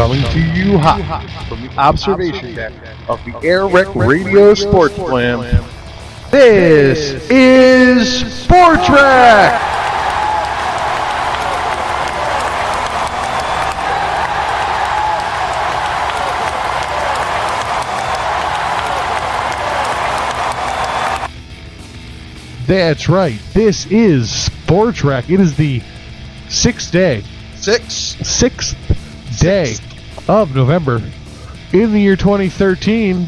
Coming to you hot from the observation deck of the AirWreckRadio Sports Slam. This is SportsWreck! That's right. This is SportsWreck. It is the sixth day of November in the year 2013.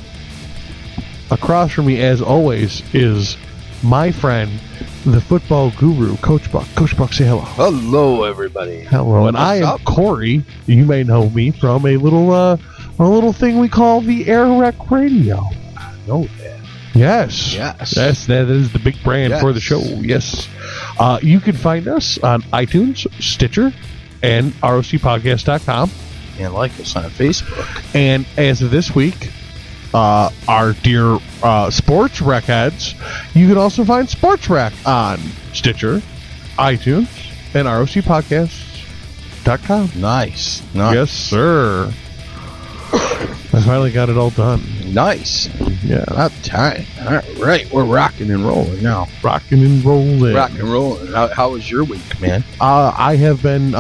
Across from me, as always, is my friend, the football guru, Coach Buck. Coach Buck, say hello. Hello, everybody. Hello, and I am Cory. You may know me from a little thing we call the AirWreckRadio. I know that. Yes. That is the big brand for the show. Yes. You can find us on iTunes, Stitcher, and rocpodcast.com. And like us on Facebook. And as of this week, our dear SportsWreck heads, you can also find SportsWreck on Stitcher, iTunes, and rocpodcast.com. Nice. Yes, sir. I finally got it all done. Nice. Yeah. About time. All right. We're rocking and rolling now. Rocking and rolling. How was your week, man? I have been,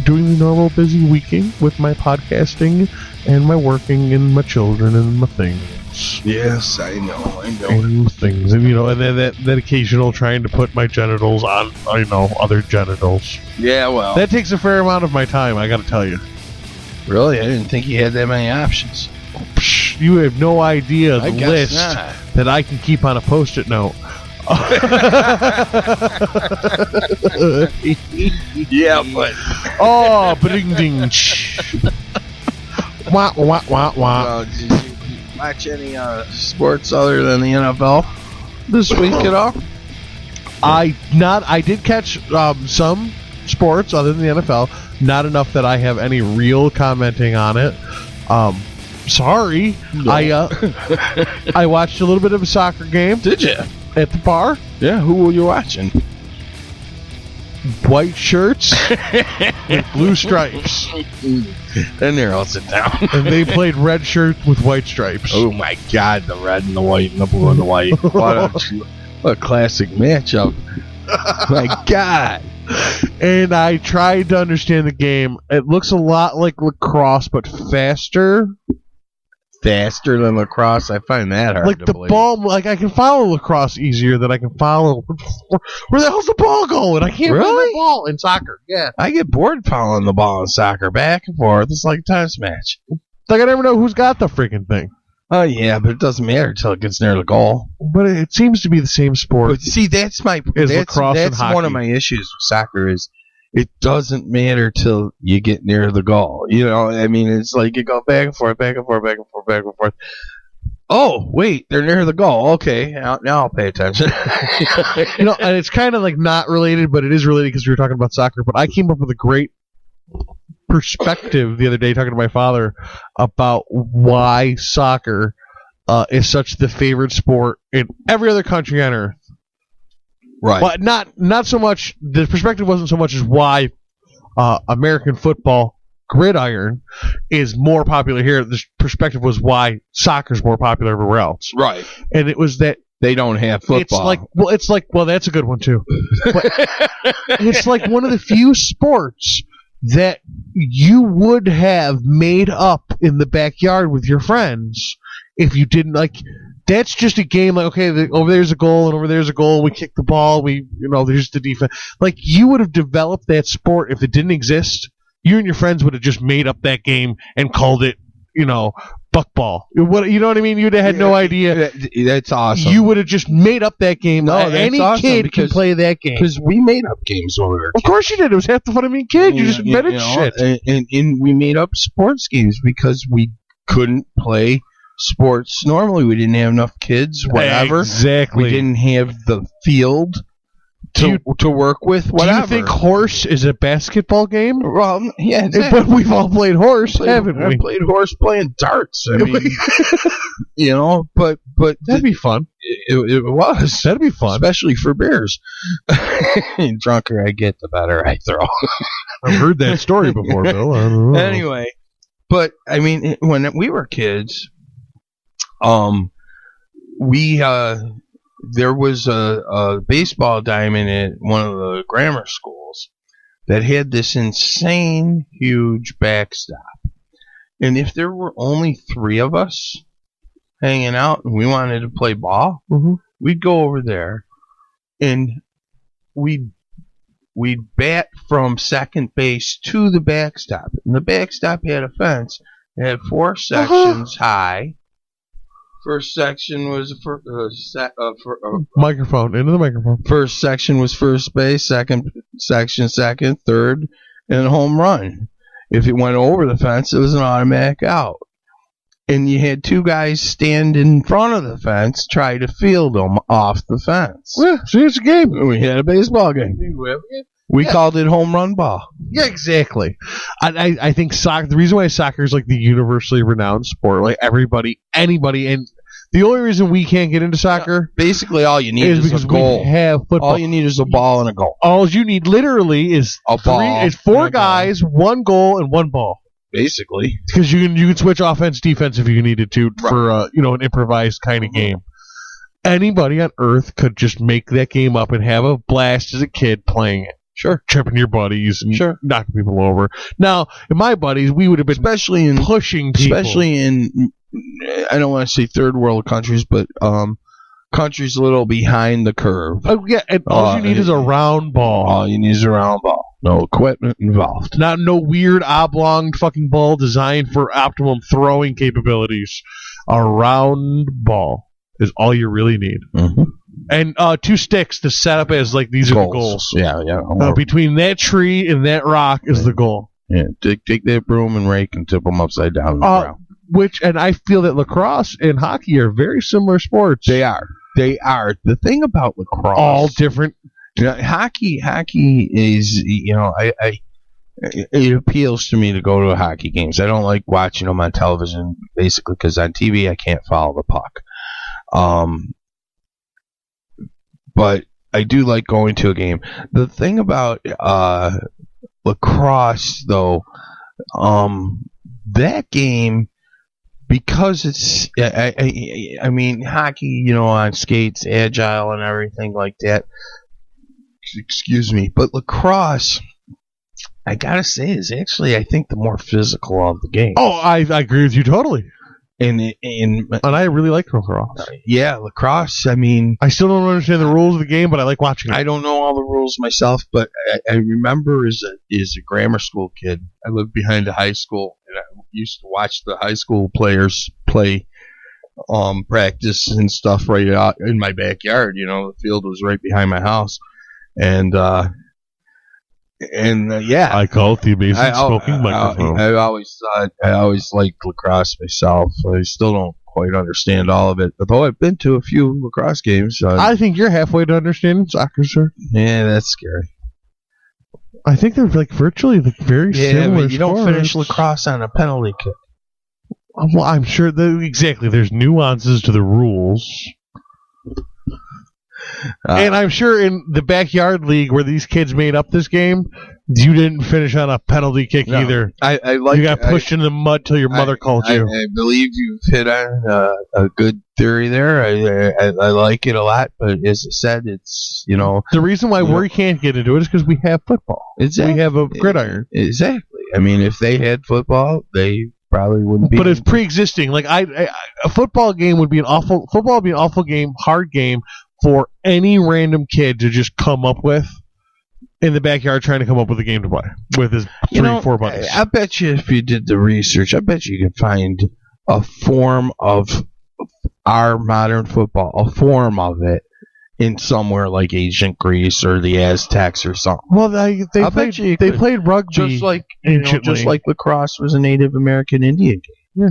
doing the normal busy weeking with my podcasting and my working and my children and my things. Yes, I know. And things. And, and then that occasional trying to put my genitals on, other genitals. Yeah, well. That takes a fair amount of my time, I got to tell you. Really? I didn't think you had that many options. You have no idea the list that I can keep on a Post-it note. Yeah, but... Oh, ding. Wah, wah, wah, wah. Did you watch any sports other than the NFL this week at all? I did catch some sports other than the NFL. Not enough that I have any real commenting on it. Sorry. No. I watched a little bit of a soccer game. Did you? At the bar. Yeah, who were you watching? White shirts with blue stripes. Then there, I'll sit down. And they played red shirts with white stripes. Oh my God, the red and the white and the blue and the white. What a classic matchup. My God. And I tried to understand the game. It looks a lot like lacrosse, but faster. Faster than lacrosse? I find that hard to believe. Ball, I can follow lacrosse easier than I can follow. Where the hell's the ball going? I can't find the ball in soccer. Yeah. I get bored following the ball in soccer back and forth. It's like a tennis match. I never know who's got the freaking thing. Oh, yeah, but it doesn't matter until it gets near the goal. But it seems to be the same sport. But see, that's lacrosse and hockey. One of my issues with soccer is it doesn't matter till you get near the goal. It's like you go back and forth, back and forth, back and forth, back and forth. Oh, wait, they're near the goal. Okay, now I'll pay attention. And it's kind of like not related, but it is related because we were talking about soccer. But I came up with a great perspective the other day talking to my father about why soccer is such the favorite sport in every other country on earth. Right. But not so much. The perspective wasn't so much as why American football gridiron is more popular here. The perspective was why soccer is more popular everywhere else. Right. And it was that they don't have football. It's like that's a good one too. But it's like one of the few sports that you would have made up in the backyard with your friends if you didn't that's just a game over there's a goal and over there's a goal, we kick the ball, there's the defense. You would have developed that sport if it didn't exist. You and your friends would have just made up that game and called it, buckball. You know what I mean? You'd have had no idea. That's awesome. You would have just made up that game. No, any kid can play that game. Because we made up games when we were kids. Of course you did. It was half the fun of being a kid. You just invented shit. And we made up sports games because we couldn't play sports normally. We didn't have enough kids, whatever. Exactly. We didn't have the field to work with, whatever. Do you think horse is a basketball game? Well, yeah, exactly. But we've all played horse, haven't we? I played horse playing darts. I mean, but that'd be fun. It was. That'd be fun. Especially for bears. The drunker I get, the better I throw. I've heard that story before, Bill. I don't know. Anyway, but I mean, when we were kids, there was a baseball diamond at one of the grammar schools that had this insane, huge backstop. And if there were only 3 of us hanging out and we wanted to play ball, we'd go over there and we'd bat from second base to the backstop. And the backstop had a fence. It had 4 sections high. First section was microphone, into the microphone. First section was first base, second section, second, third, and home run. If it went over the fence, it was an automatic out. And you had 2 guys stand in front of the fence, try to field them off the fence. Yeah, see, it's a game. We had a baseball game. We called it HomeRun Ball. Yeah, exactly. I think soccer. The reason why soccer is like the universally renowned sport, like everybody, anybody, and the only reason we can't get into soccer, basically, all you need is a goal. We have football. All you need is a ball and a goal. All you need, literally, is a ball. It's 4 guys, 1 goal, and 1 ball. Basically, because you can switch offense, defense if you needed to for an improvised kind of game. Anybody on earth could just make that game up and have a blast as a kid playing it. Sure, tripping your buddies and knocking people over. Now, in my buddies, we would have been pushing people. Especially in, I don't want to say third world countries, but countries a little behind the curve. Oh, yeah, and all you need is a round ball. All you need is a round ball. No equipment involved. No weird oblong fucking ball designed for optimum throwing capabilities. A round ball is all you really need. And 2 sticks to set up as like these are the goals. Yeah. Between that tree and that rock is the goal. Yeah, take that broom and rake and tip them upside down on the ground. And I feel that lacrosse and hockey are very similar sports. They are. The thing about lacrosse, all different. Hockey is, it appeals to me to go to hockey games. I don't like watching them on television, basically, because on TV I can't follow the puck. But I do like going to a game. The thing about lacrosse, though, that game, because it's, I mean, hockey, on skates, agile and everything like that. Excuse me. But lacrosse, I gotta say, is actually, I think, the more physical of the game. Oh, I agree with you totally. And I really like lacrosse. Yeah, lacrosse, I mean... I still don't understand the rules of the game, but I like watching it. I don't know all the rules myself, but I remember as a grammar school kid, I lived behind a high school, and I used to watch the high school players play practice and stuff right out in my backyard. The field was right behind my house. And yeah, I call it the amazing smoking microphone. I always liked lacrosse myself. I still don't quite understand all of it, although I've been to a few lacrosse games. I think you're halfway to understanding soccer, sir. Yeah, that's scary. I think they're like virtually very similar. But you don't finish lacrosse on a penalty kick. Well, I'm sure exactly. There's nuances to the rules. And I'm sure in the backyard league where these kids made up this game, you didn't finish on a penalty kick either. You got pushed in the mud till your mother called you. I believe you've hit on a good theory there. I like it a lot, but as I said, it's the reason why we can't get into it is because we have football. Exactly. We have a gridiron. Exactly. I mean, if they had football, they probably wouldn't be. But it's pre-existing. Like a football game would be an awful. Football would be an awful game, hard game for any random kid to just come up with in the backyard trying to come up with a game to play with his 3-4 buddies. I bet you if you did the research, I bet you could find a form of our modern football, a form of it in somewhere like ancient Greece or the Aztecs or something. Well, they played rugby just like lacrosse was a Native American Indian game. Yeah.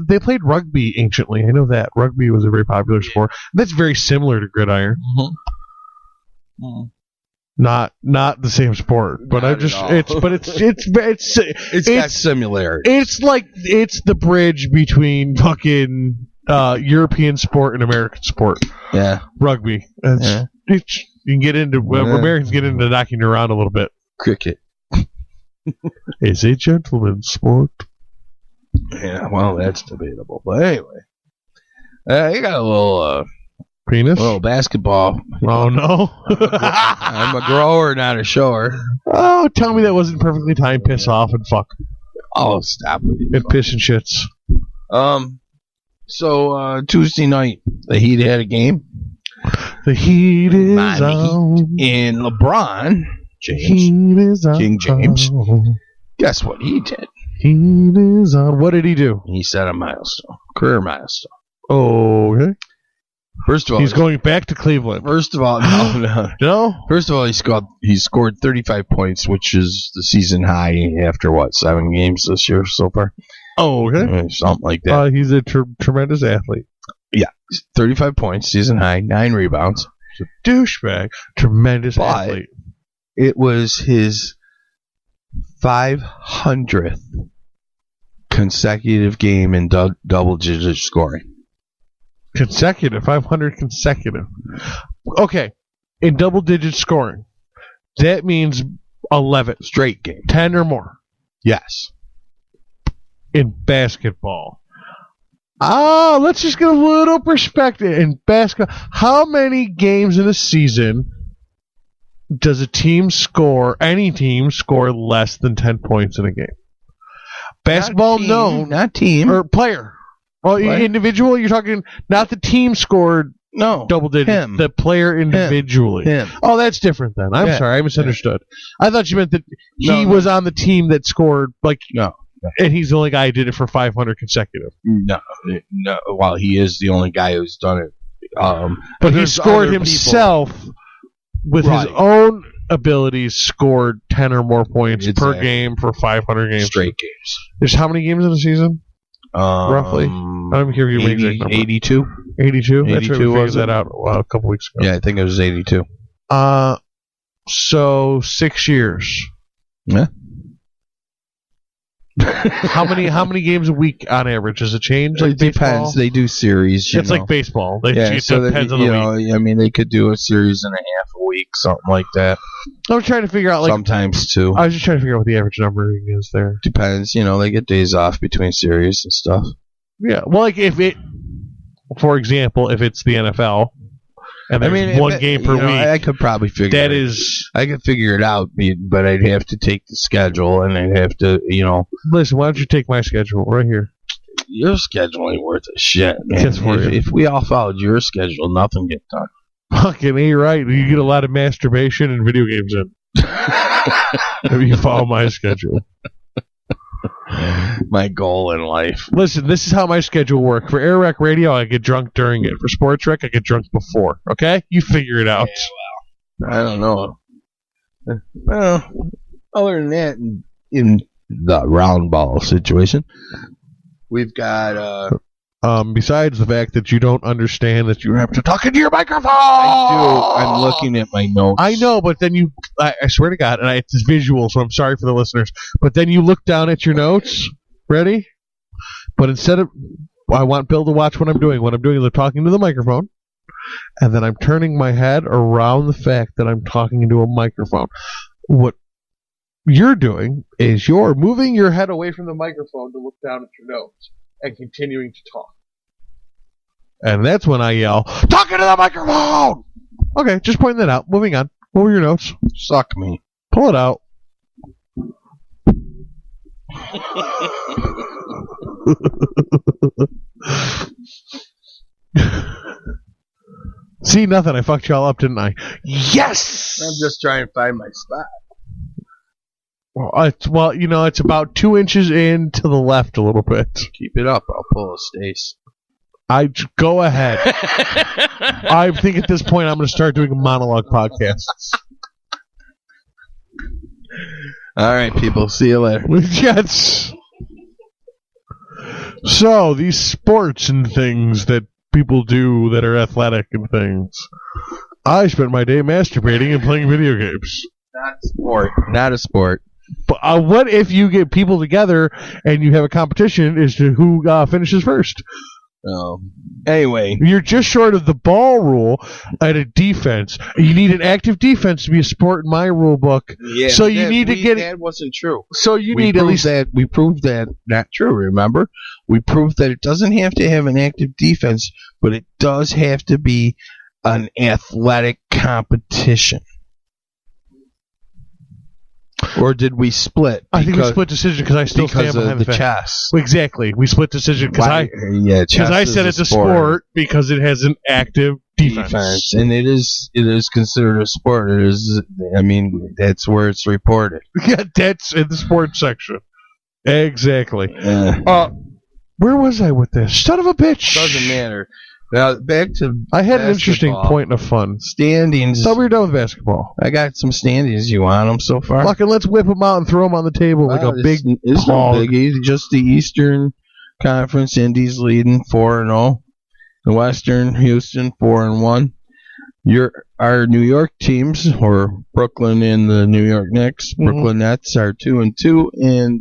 They played rugby anciently. I know that rugby was a very popular sport. That's very similar to gridiron. Mm-hmm. Mm-hmm. Not the same sport, but it's got similarity. It's the bridge between fucking European sport and American sport. Yeah, rugby. You can get into Americans get into knocking you around a little bit. Cricket. is a gentleman's sport. Yeah, well, that's debatable. But anyway, you got a little penis, little basketball. Oh no! I'm a grower, not a shower. Oh, tell me that wasn't perfectly timed. Piss off and fuck. Oh, stop it! And piss and shits. So Tuesday night, the Heat had a game. The Heat is on. And LeBron James, King James. Guess what he did? Heat is on. What did he do? He set a milestone, career milestone. Oh, okay. First of all, he's going back to Cleveland. First of all, no. First of all, he scored 35 points, which is the season high after 7 games this year so far. Oh, okay. Something like that. He's a tremendous athlete. Yeah, 35 points, season high, 9 rebounds. He's a douchebag, tremendous athlete. It was his 500th consecutive game in double-digit scoring. Consecutive, 500 consecutive. Okay, in double-digit scoring, that means 11 straight games, 10 or more. Yes. In basketball, let's just get a little perspective. In basketball, how many games in a season does any team score less than 10 points in a game? Basketball, not team. Or player. Well, individual, you're talking, not the team scored double digits. The player individually. Him. Oh, that's different then. I'm sorry, I misunderstood. I thought you meant that he was on the team that scored, No. And he's the only guy who did it for 500 consecutive. No. Well, he is the only guy who's done it. But he scored himself with his own abilities, scored 10 or more points per game for 500 games. Straight games. There's how many games in a season? Roughly? I'm here. 82. 82? 82 That's right, we figured that out a couple weeks ago. Yeah, I think it was 82. So 6 years. Yeah. How many games a week on average? Does it change? It depends. They do series. It's like baseball. It depends on the week. I mean, they could do a series and a half a week, something like that. I'm trying to figure out. Sometimes two. I was just trying to figure out what the average numbering is there. Depends. They get days off between series and stuff. Yeah. Well, for example, if it's the NFL. And one game per week. I could probably figure that it. I could figure it out, but I'd have to take the schedule, and I'd have to, Listen, why don't you take my schedule right here? Your schedule ain't worth a shit, man. If we all followed your schedule, nothing get done. Fucking A, right. You get a lot of masturbation and video games in. If you follow my schedule. My goal in life. Listen, this is how my schedule works. For AirWreckRadio, I get drunk during it. For SportsWreck, I get drunk before. Okay? You figure it out. Yeah, well, I don't know. Well, other than that, in the round ball situation, we've got... besides the fact that you don't understand that you have to talk into your microphone. I do. I'm looking at my notes. I know, but then I swear to God, and it's visual, so I'm sorry for the listeners, but then you look down at your notes. Ready? But instead of, I want Bill to watch what I'm doing. What I'm doing is I'm talking to the microphone, and then I'm turning my head around the fact that I'm talking into a microphone. What you're doing is you're moving your head away from the microphone to look down at your notes and continuing to talk. And that's when I yell, "Talking to the microphone!" Okay, just pointing that out. Moving on. What were your notes? Suck me. Pull it out. See, nothing. I fucked y'all up, didn't I? Yes! I'm just trying to find my spot. Well, it's about 2 inches in to the left a little bit. Keep it up. I'll pull a Stace. Go ahead. I think at this point I'm going to start doing monologue podcasts. All right, people. See you later. Yes. So, these sports and things that people do that are athletic and things. I spent my day masturbating and playing video games. Not a sport. But what if you get people together and you have a competition as to who finishes first? Anyway, you're just short of the ball rule at a defense. You need an active defense to be a sport in my rule book. Yeah, so you need to get that wasn't true. So you need at least that we proved that not true. Remember, we proved that it doesn't have to have an active defense, but it does have to be an athletic competition. Or did we split? I think we split decision because I still stand behind the chess. Exactly, we split decision because I said it's a sport because it has an active defense, and it is considered a sport. It is. I mean, that's where it's reported. Yeah, that's in the sports section. Exactly. Where was I with this? Son of a bitch. Doesn't matter. Now back to I had an interesting point of fun. Standings. Thought we were done with basketball. I got some standings. You want them so far? Fucking let's whip them out and throw them on the table like a big It's no biggie. Just the Eastern Conference. Indies leading 4-0. The Western, Houston 4-1. Our New York teams, or Brooklyn and the New York Knicks. Mm-hmm. Brooklyn Nets are 2-2, and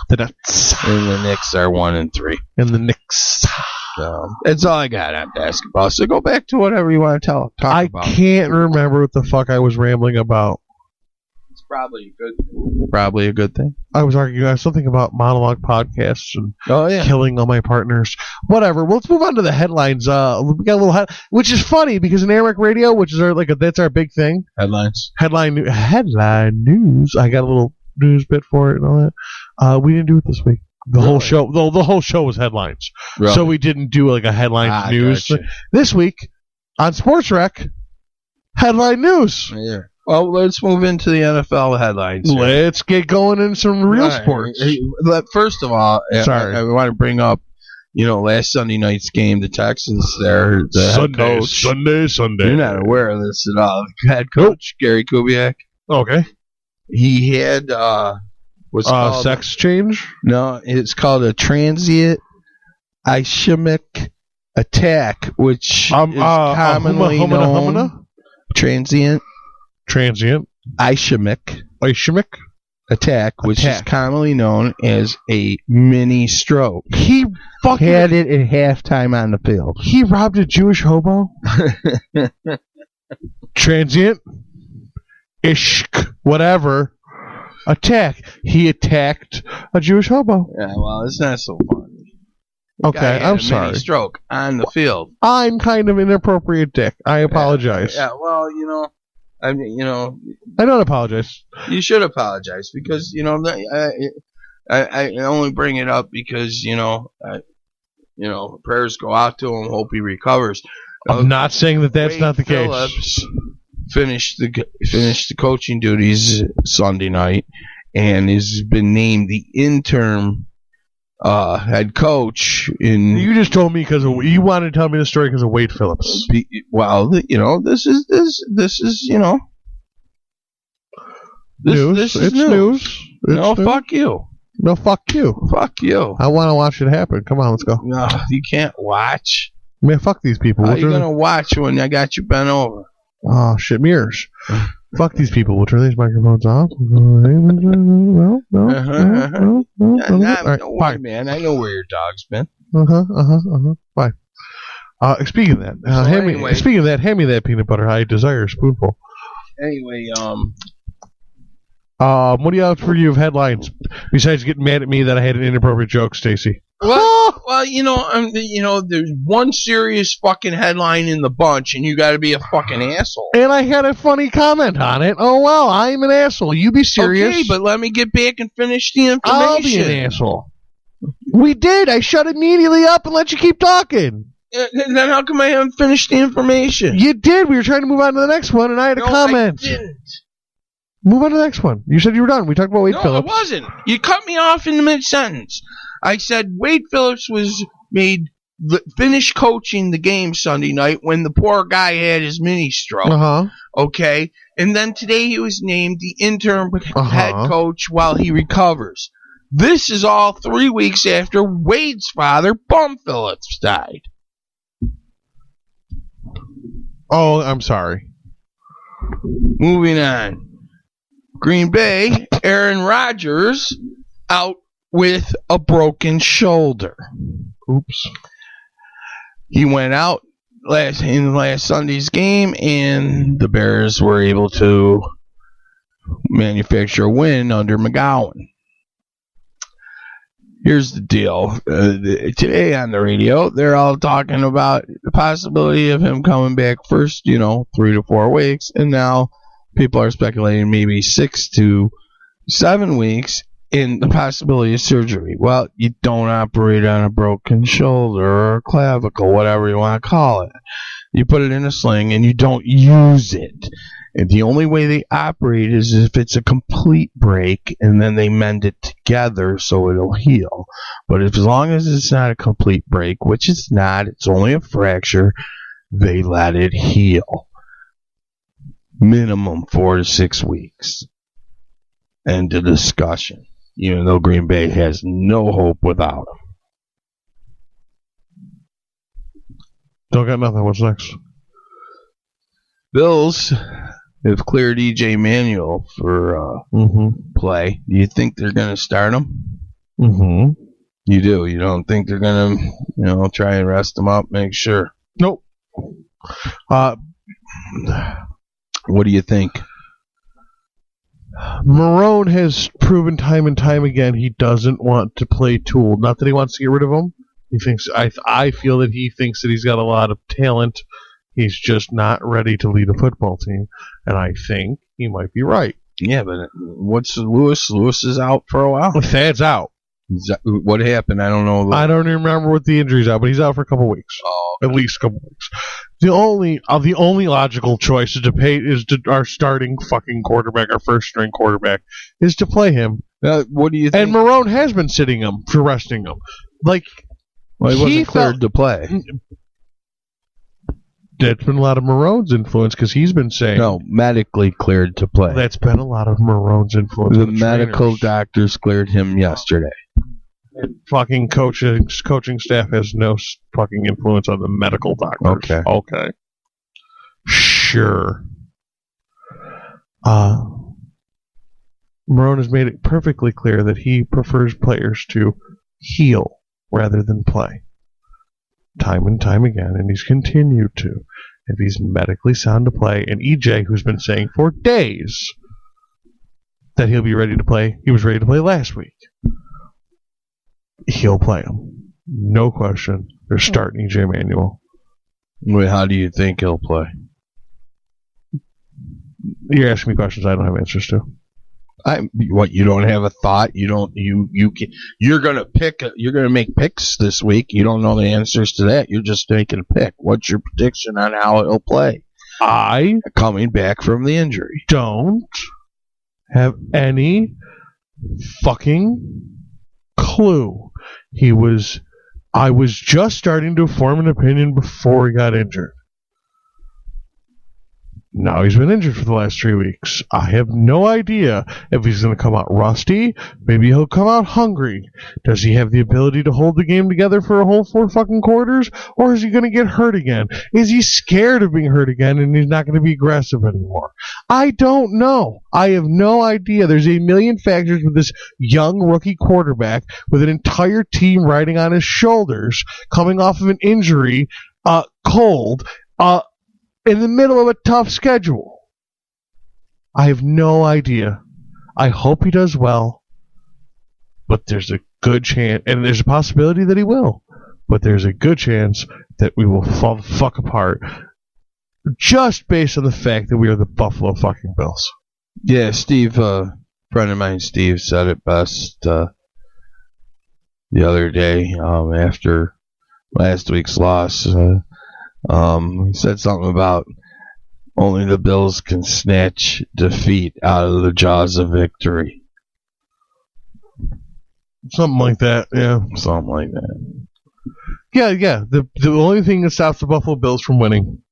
the Nets and the Knicks are 1-3. And the Knicks. That's all I got on basketball. So go back to whatever you want to talk about. I can't remember what the fuck I was rambling about. It's probably a good thing. I was arguing something about monologue podcasts and killing all my partners. Whatever. Well, let's move on to the headlines. We got a little which is funny because in AirWreckRadio, which is that's our big thing. Headline news. I got a little news bit for it and all that. We didn't do it this week. The whole show was headlines. Really? So we didn't do like a headline news. Gotcha. This week on SportsWreck, headline news. Yeah. Well, let's move into the NFL headlines. Let's get going in some real sports. First of all, I want to bring up, last Sunday night's game, the Texans there, the head coach. Sunday. You're not aware of this at all. The head coach, Gary Kubiak. Okay. He had what's called sex change? No, it's called a transient ischemic attack, which is commonly known. Transient ischemic attack, which is commonly known as a mini stroke. He fucking had it at halftime on the field. He robbed a Jewish hobo. Transient ishk whatever attack. He attacked a Jewish hobo. Yeah, well, it's not so funny. Okay, I'm sorry. Mini stroke on the field. I'm kind of an inappropriate dick. I apologize. Yeah, well, I don't apologize. You should apologize because I only bring it up because prayers go out to him. Hope he recovers. I'm not saying that's Wade not the Phillips case. Finished the coaching duties Sunday night and has been named the interim head coach. You just told me because you wanted to tell me the story because of Wade Phillips. Well, this is news. This is news. Fuck you. No, fuck you. Fuck you. I want to watch it happen. Come on, let's go. No, you can't watch. Man, fuck these people. How are you gonna watch when I got you bent over? Oh shit, mirrors. Fuck these people. We'll turn these microphones off. No. Fine, man. I know where your dog's been. Fine. Speaking of that, hand me that peanut butter. I desire a spoonful. Anyway, what do you have for you of headlines besides getting mad at me that I had an inappropriate joke, Stacy? Well, there's one serious fucking headline in the bunch, and you got to be a fucking asshole. And I had a funny comment on it. Oh well, I'm an asshole. You be serious. Okay, but let me get back and finish the information. I'll be an asshole. We did. I shut immediately up and let you keep talking. Then how come I haven't finished the information? You did. We were trying to move on to the next one, and I had a comment. I didn't. Move on to the next one. You said you were done. We talked about Wade Phillips. No, I wasn't. You cut me off in the mid-sentence. I said Wade Phillips was finished coaching the game Sunday night when the poor guy had his mini stroke. Okay? And then today he was named the interim head coach while he recovers. This is all 3 weeks after Wade's father, Bum Phillips, died. Oh, I'm sorry. Moving on. Green Bay, Aaron Rodgers out with a broken shoulder. Oops. he went out in last Sunday's game, and the Bears were able to manufacture a win under McGowan. Here's the deal. Today on the radio, they're all talking about the possibility of him coming back first, 3 to 4 weeks, and now people are speculating maybe 6 to 7 weeks in the possibility of surgery. Well, you don't operate on a broken shoulder or a clavicle, whatever you want to call it. You put it in a sling and you don't use it. And the only way they operate is if it's a complete break, and then they mend it together so it'll heal. But as long as it's not a complete break, which it's not, it's only a fracture, they let it heal. Minimum 4 to 6 weeks. End of discussion. Even though Green Bay has no hope without him. Don't got nothing. What's next? Bills have cleared E.J. Manuel for play. Do you think they're going to start him? Mm-hmm. You do. You don't think they're going to, try and rest him up, make sure? Nope. What do you think? Marone has proven time and time again he doesn't want to play Toole. Not that he wants to get rid of him. He thinks I feel that he thinks that he's got a lot of talent. He's just not ready to lead a football team, and I think he might be right. Yeah, but what's Lewis? Lewis is out for a while. Thad's out. What happened? I don't know. I don't even remember what the injury's out, but he's out for a couple weeks. Oh, okay. At least a couple weeks. The only logical choice is our starting fucking quarterback, our first string quarterback, is to play him. What do you think? And Marone has been sitting him for resting him. He wasn't cleared to play. That's been a lot of Marone's influence because he's been saying... No, medically cleared to play. That's been a lot of Marone's influence. The medical doctors cleared him yesterday. And fucking coaching staff has no fucking influence on the medical doctors. Okay. Sure. Marone has made it perfectly clear that he prefers players to heal rather than play. Time and time again, and he's continued to. If he's medically sound to play, and EJ, who's been saying for days that he'll be ready to play, he was ready to play last week, he'll play him. No question. They're starting EJ Manuel. Wait, how do you think he'll play? You're asking me questions I don't have answers to. You don't have a thought? You're gonna pick. You're gonna make picks this week. You don't know the answers to that. You're just making a pick. What's your prediction on how it'll play? I coming back from the injury. Don't have any fucking clue. I was just starting to form an opinion before he got injured. Now he's been injured for the last 3 weeks. I have no idea if he's going to come out rusty. Maybe he'll come out hungry. Does he have the ability to hold the game together for a whole 4 fucking quarters? Or is he going to get hurt again? Is he scared of being hurt again and he's not going to be aggressive anymore? I don't know. I have no idea. There's a million factors with this young rookie quarterback with an entire team riding on his shoulders, coming off of an injury, cold, in the middle of a tough schedule. I have no idea. I hope he does well, but there's a good chance, and there's a possibility that he will, but there's a good chance that we will fall the fuck apart just based on the fact that we are the Buffalo fucking Bills. Yeah, Steve, a friend of mine, Steve, said it best the other day after last week's loss. He said something about only the Bills can snatch defeat out of the jaws of victory. Something like that, yeah. Something like that. Yeah. The only thing that stops the Buffalo Bills from winning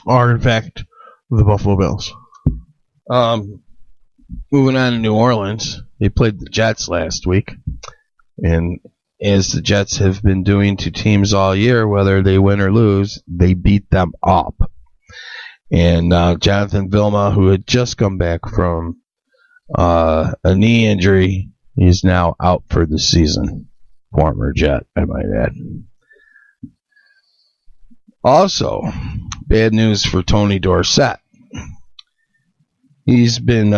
are, in fact, the Buffalo Bills. Moving on to New Orleans, they played the Jets last week, and as the Jets have been doing to teams all year, whether they win or lose, they beat them up. And Jonathan Vilma, who had just come back from a knee injury, he's now out for the season. Former Jet, I might add. Also, bad news for Tony Dorsett. He's been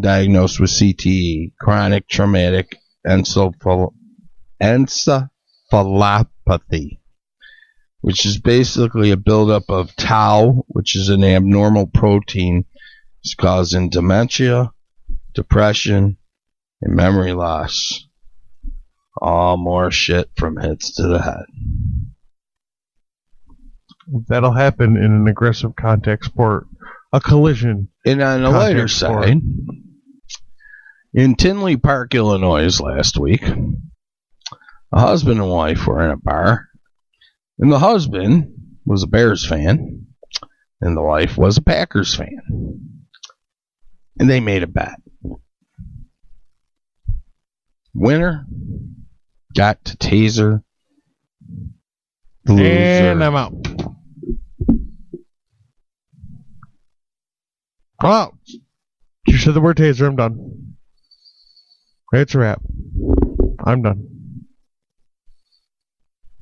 diagnosed with CTE, chronic traumatic encephalopathy, which is basically a buildup of tau, which is an abnormal protein. It's causing dementia, depression, and memory loss. All more shit from hits to the head. That'll happen in an aggressive contact sport. A collision. And on the lighter side, in Tinley Park, Illinois, last week, a husband and wife were in a bar, and the husband was a Bears fan, and the wife was a Packers fan. And they made a bet. Winner got to taser the loser. And I'm out. Oh, you said the word taser. I'm done. It's a wrap. I'm done.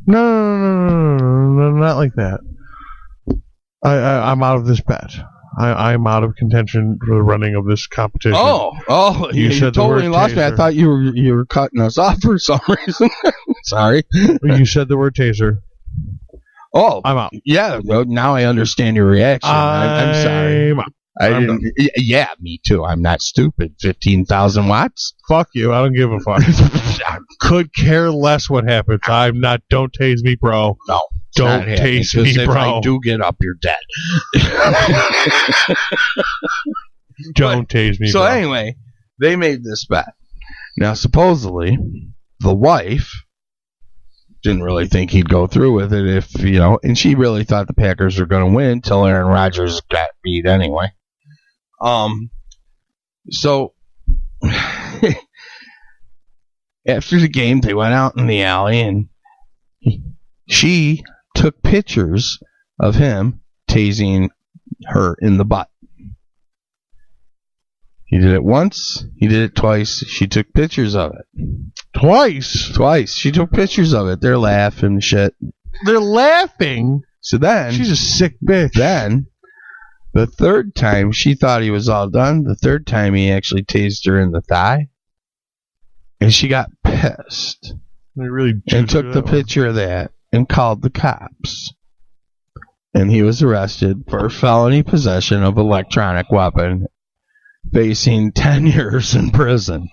No, not like that. I'm out of this bet. I'm out of contention for the running of this competition. Oh! You totally lost me. I thought you were cutting us off for some reason. Sorry. You said the word taser. Oh, I'm out. Yeah, well, now I understand your reaction. I'm sorry. I didn't. Yeah, me too. I'm not stupid. 15,000 watts? Fuck you. I don't give a fuck. I could care less what happens. I'm not. Don't tase me, bro. No. Don't tase me, bro. If I do get up, you're dead. Don't tase me, bro. So anyway, they made this bet. Now, supposedly, the wife didn't really think he'd go through with it and she really thought the Packers were going to win until Aaron Rodgers got beat anyway. So after the game, they went out in the alley and she took pictures of him tasing her in the butt. He did it once. He did it twice. She took pictures of it. Twice. She took pictures of it. They're laughing and shit. They're laughing? So then... She's a sick bitch. Then, the third time, she thought he was all done. The third time, he actually tased her in the thigh. And she got pissed. They really and took the picture of that and called the cops. And he was arrested for felony possession of electronic weapon, facing 10 years in prison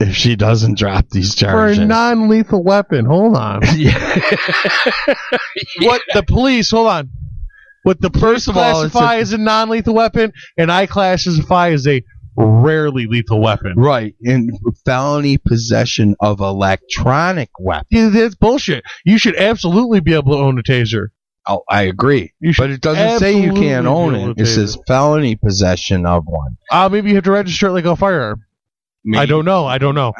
if she doesn't drop these charges. For a non-lethal weapon. Hold on. What the police, hold on. What the police classify as a non-lethal weapon, and I classify as a rarely lethal weapon. Right. And felony possession of electronic weapon. Yeah, that's bullshit. You should absolutely be able to own a taser. Oh, I agree. But it doesn't say you can't own it. It says felony possession of one. Maybe you have to register it like a firearm. Maybe. I don't know. I don't know.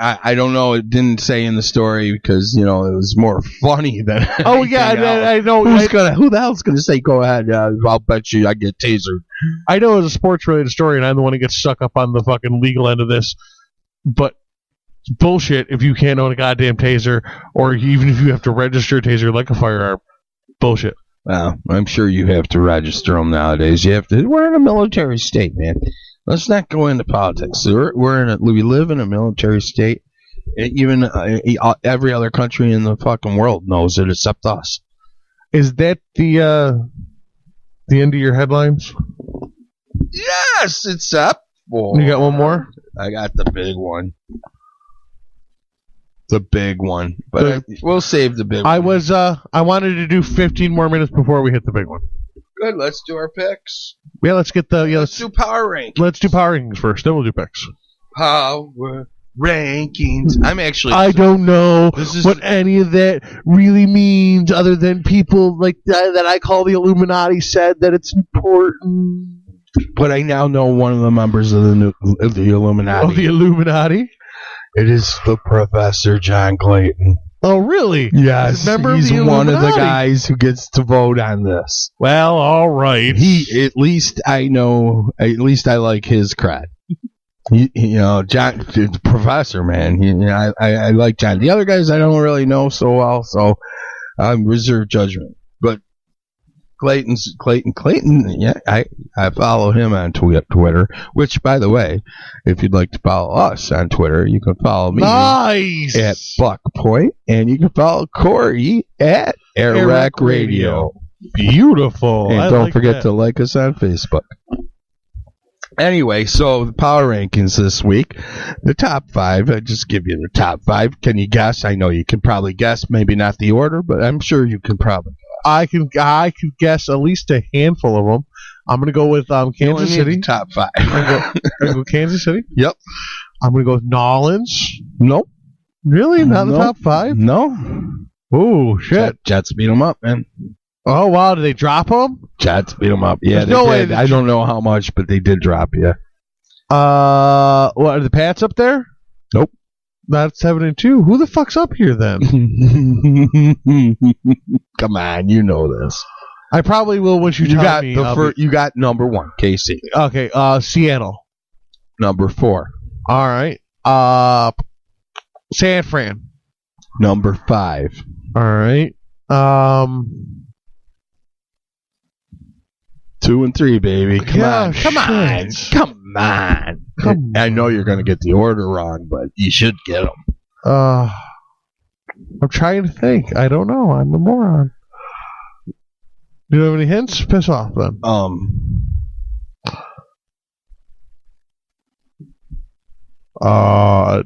It didn't say in the story because, it was more funny than oh, yeah, I know. Who the hell's going to say, go ahead, I'll bet you I get tasered. I know it's a sports-related story, and I'm the one who gets stuck up on the fucking legal end of this. But it's bullshit if you can't own a goddamn taser, or even if you have to register a taser like a firearm. Bullshit. Well, I'm sure you have to register them nowadays. We're in a military state, man. Let's not go into politics. We live in a military state. Even every other country in the fucking world knows it except us. Is that the end of your headlines? Yes, except for... You got one more? I got the big one. The big one. But we'll save the big one. I wanted to do 15 more minutes before we hit the big one. Good, let's do our picks. Yeah, let's get let's do power rankings. Let's do power rankings first, then we'll do picks. Power rankings. I don't know what any of that really means, other than people like that I call the Illuminati said that it's important. But I now know one of the members of the Illuminati. Oh, the Illuminati? It is the Professor John Clayton. Oh, really? Yes, he's one of the guys who gets to vote on this. Well, all right. At least I like his cred. John, the Professor, man. I like John. The other guys I don't really know so well, so I'm reserve judgment. Clayton. Yeah, I follow him on Twitter. Which, by the way, if you'd like to follow us on Twitter, you can follow me at Buck Point, and you can follow Cory at AirWreckRadio. Beautiful. And don't forget to like us on Facebook. Anyway, so the power rankings this week, the top 5. I just give you the top 5. Can you guess? I know you can probably guess, maybe not the order, but I'm sure you can probably. I can guess at least a handful of them. I'm going to go with Kansas City. Top 5. I'm going to go Kansas City. Yep. I'm going to go with Nolans. Nope. Really? Not the top 5? No. Oh, shit. Jets beat them up, man. Oh, wow. Did they drop them? Jets beat them up. Yeah, no way. I don't know how much, but they did drop you. What, are the Pats up there? Nope. Not 7-2. Who the fuck's up here then? Come on, you know this. I probably will once you tell me. You got number 1, KC. Okay, Seattle. Number 4. All right. San Fran. Number 5. All right. 2 and 3, baby. Come on. I know you're going to get the order wrong, but you should get them. I'm trying to think. I don't know. I'm a moron. Do you have any hints? Piss off then. The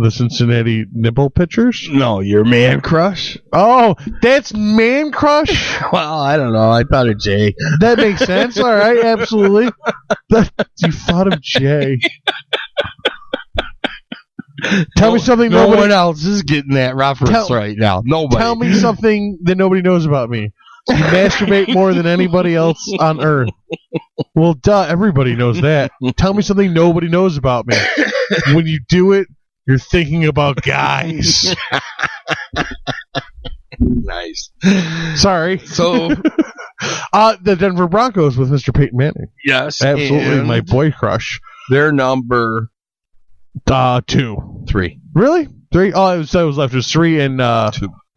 Cincinnati Nibble pitchers? No, your Man Crush. Oh, that's Man Crush? Well, I don't know. I thought of Jay. That makes sense. All right, absolutely. You thought of Jay. Tell me something no one else is getting that reference right now. Nobody. Tell me something that nobody knows about me. You masturbate more than anybody else on Earth. Well, duh, everybody knows that. Tell me something nobody knows about me. When you do it, you're thinking about guys. Nice. Sorry. So, the Denver Broncos with Mr. Peyton Manning. Yes. Absolutely, my boy crush. They're number 2. 3. Really? 3? Oh, it was left. It was 3 and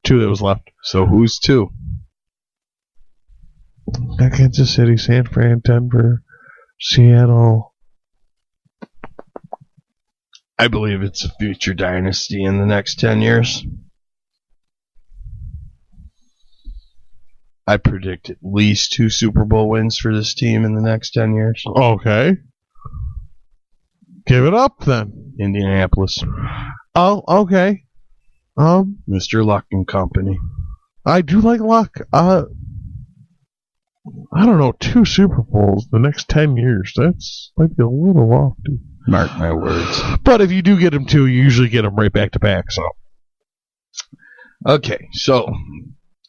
2 that was left. So who's 2? Kansas City, San Fran, Denver, Seattle. I believe it's a future dynasty in the next 10 years. I predict at least 2 Super Bowl wins for this team in the next 10 years. Okay. Give it up then. Indianapolis. Oh, okay. Mr. Luck and Company. I do like Luck. I don't know, 2 Super Bowls the next 10 years. That's might be a little lofty. Mark my words. But if you do get them 2, you usually get them right back to back. So, okay. So,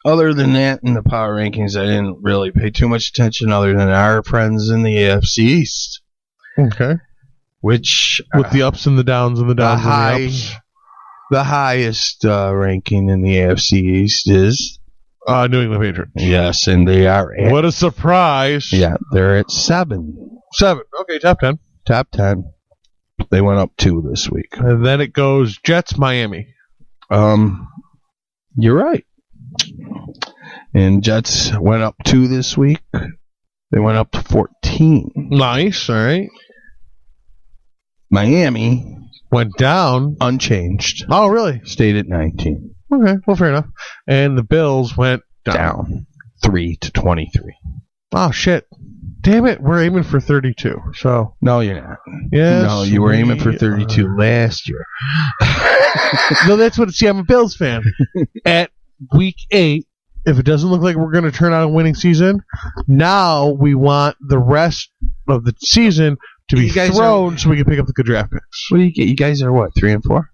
other than that, in the power rankings, I didn't really pay too much attention, other than our friends in the AFC East. Okay. Which with the ups and the downs and the downs and the ups. The highest ranking in the AFC East is New England Patriots. Yes, and they are at... What a surprise. Yeah, they're at 7. 7. Okay, top 10. Top 10. They went up 2 this week. And then it goes Jets, Miami. You're right. And Jets went up 2 this week. They went up to 14. Nice, all right. Miami went down. Unchanged. Oh, really? Stayed at 19. Okay, well, fair enough. And the Bills went down 3 to 23. Oh, shit. Damn it, we're aiming for 32. So no, you're not. Yes, no, you were aiming for 32 last year. No, that's what. See, I'm a Bills fan. At week 8, if it doesn't look like we're going to turn out a winning season, now we want the rest of the season to be thrown so we can pick up the good draft picks. What do you get? You guys are what, 3 and 4?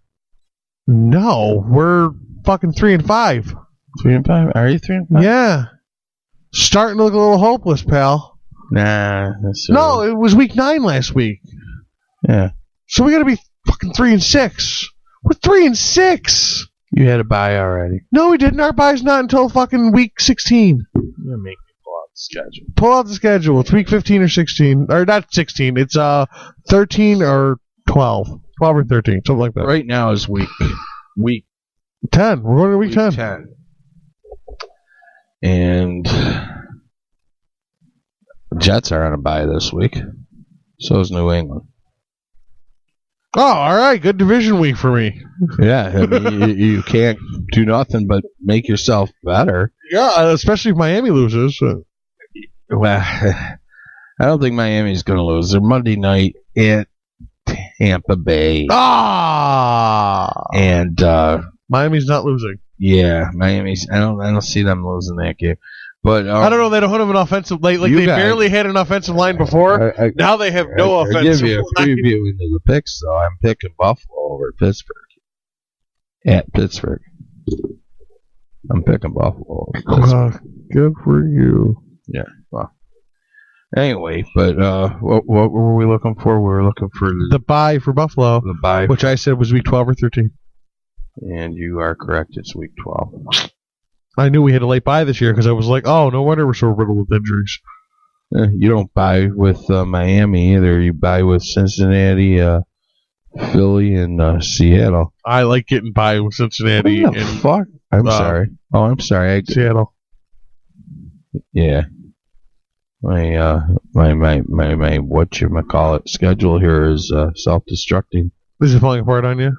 No, we're fucking 3 and 5. 3 and 5? Are you 3 and 5? Yeah. Starting to look a little hopeless, pal. Nah. No, it was week 9 last week. Yeah. So we got to be fucking 3 and 6. We're 3 and 6. You had a bye already. No, we didn't. Our bye's not until fucking week 16. You're gonna make me pull out the schedule. Pull out the schedule. It's week 15 or 16. Or not 16. It's 13 or 12. 12 or 13. Something like that. Right now is week 10. We're going to week 10. 10. And Jets are on a bye this week. So is New England. Oh, all right. Good division week for me. Yeah, I mean, you can't do nothing but make yourself better. Yeah, especially if Miami loses. Well, I don't think Miami's going to lose. They're Monday night at Tampa Bay. And Miami's not losing. Yeah, Miami's. I don't see them losing that game. But I don't know. They don't have an offensive line. Like they barely had an offensive line before. Now they have no offensive line. I'll give you a preview into the picks, though. I'm picking Buffalo over Pittsburgh. At Pittsburgh. I'm picking Buffalo over Pittsburgh. Good for you. Yeah. Well. Anyway, but what were we looking for? We were looking for the bye for Buffalo. The bye, which I said was week 12 or 13. And you are correct. It's week 12. I knew we had a late bye this year because I was like, oh, no wonder we're so riddled with injuries. You don't bye with Miami either. You bye with Cincinnati, Philly, and Seattle. I like getting by with Cincinnati. What the fuck? I'm sorry. Oh, I'm sorry. Seattle. Yeah. My whatchamacallit schedule here is self-destructing. Is it falling apart on you?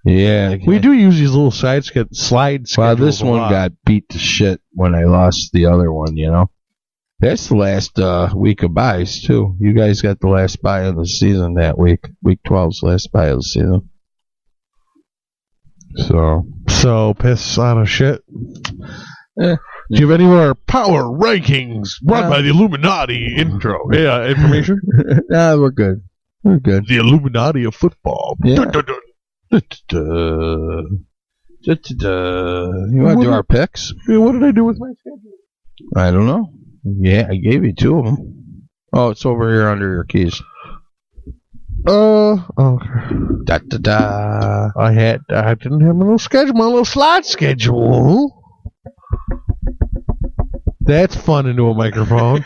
Yeah. We do use these little slide schedules. Well, this one got beat to shit when I lost the other one, you know. That's the last week of buys, too. You guys got the last buy of the season that week. Week 12's last buy of the season. So piss on a shit. Do you have any more power rankings brought by the Illuminati intro? Yeah, information? Nah, we're good. We're good. The Illuminati of football. Yeah. You want to do our picks? Yeah, what did I do with my schedule? I don't know. Yeah, I gave you 2 of them. Oh, it's over here under your keys. Okay. I didn't have my little schedule, my little slide schedule. That's fun into a microphone.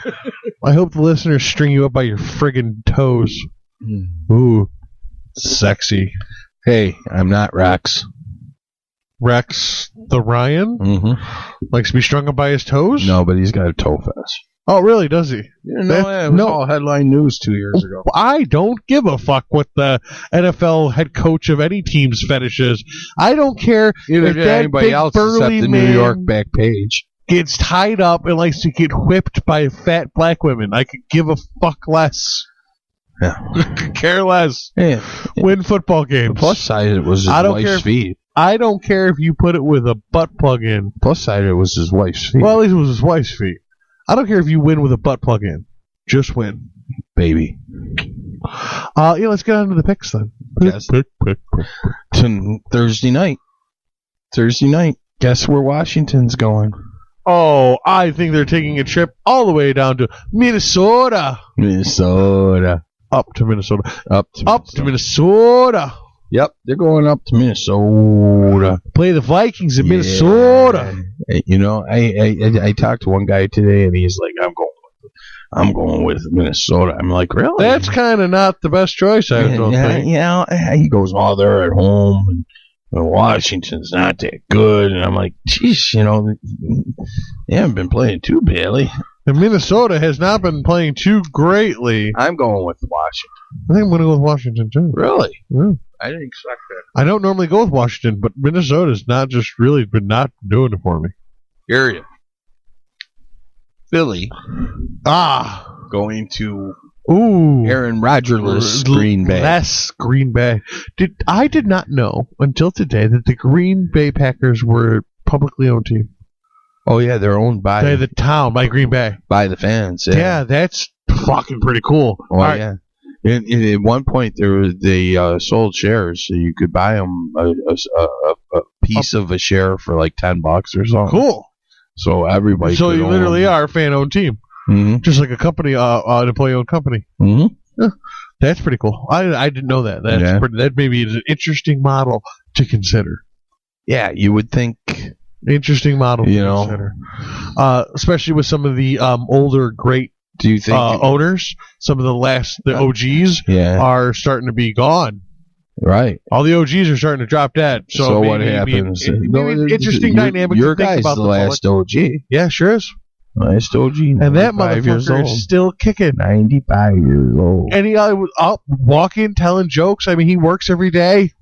I hope the listeners string you up by your friggin' toes. Ooh, sexy. Hey, I'm not Rex. Rex the Ryan? Mm-hmm. Likes to be strung up by his toes? No, but he's got a toe fest. Oh, really? Does he? It was all headline news 2 years ago. I don't give a fuck what the NFL head coach of any team's fetish is. I don't care if anybody else except the New York back page gets tied up and likes to get whipped by fat black women. I could give a fuck less. Yeah. Could care less. Yeah. Win football games. The plus side, it was his wife's feet. I don't care if you put it with a butt plug in. Plus side, it was his wife's feet. Well, at least it was his wife's feet. I don't care if you win with a butt plug in. Just win. Baby. Let's get on to the picks then. Yes. Pick. Thursday night. Guess where Washington's going? Oh, I think they're taking a trip all the way down to Minnesota. Up to Minnesota. Yep, they're going up to Minnesota. Play the Vikings in Minnesota. You know, I talked to one guy today, and he's like, I'm going with Minnesota. I'm like, really? That's kind of not the best choice, I don't think. You know, he goes, oh, they're at home, and Washington's not that good. And I'm like, geez, you know, they haven't been playing too badly. And Minnesota has not been playing too greatly. I'm going with Washington. I think I'm going to go with Washington, too. Really? Yeah. I didn't expect that. I don't normally go with Washington, but Minnesota's not just really been not doing it for me. Period. Philly. Going to Aaron Rodgers' Green Bay. Less Green Bay. I did not know until today that the Green Bay Packers were a publicly owned team. Oh, yeah, they're owned by the town, by Green Bay. By the fans, yeah. That's fucking pretty cool. Oh, yeah. At one point, they sold shares, so you could buy them a piece of a share for like $10 or something. Cool. So everybody. So you literally are a fan-owned team, just like a company, an employee-owned company. Mm-hmm. Yeah, that's pretty cool. I didn't know that. That maybe is an interesting model to consider. Yeah, you would think. Interesting model to consider, especially with some of the older great. Do you think owners, some of the OGs, are starting to be gone? Right. All the OGs are starting to drop dead. So what happens? Interesting dynamic. Your guy's the last OG. Yeah, sure is. Nice OG. And that 95 years motherfucker old. is still kicking. 95 years old. And he was up walking, telling jokes. I mean, he works every day.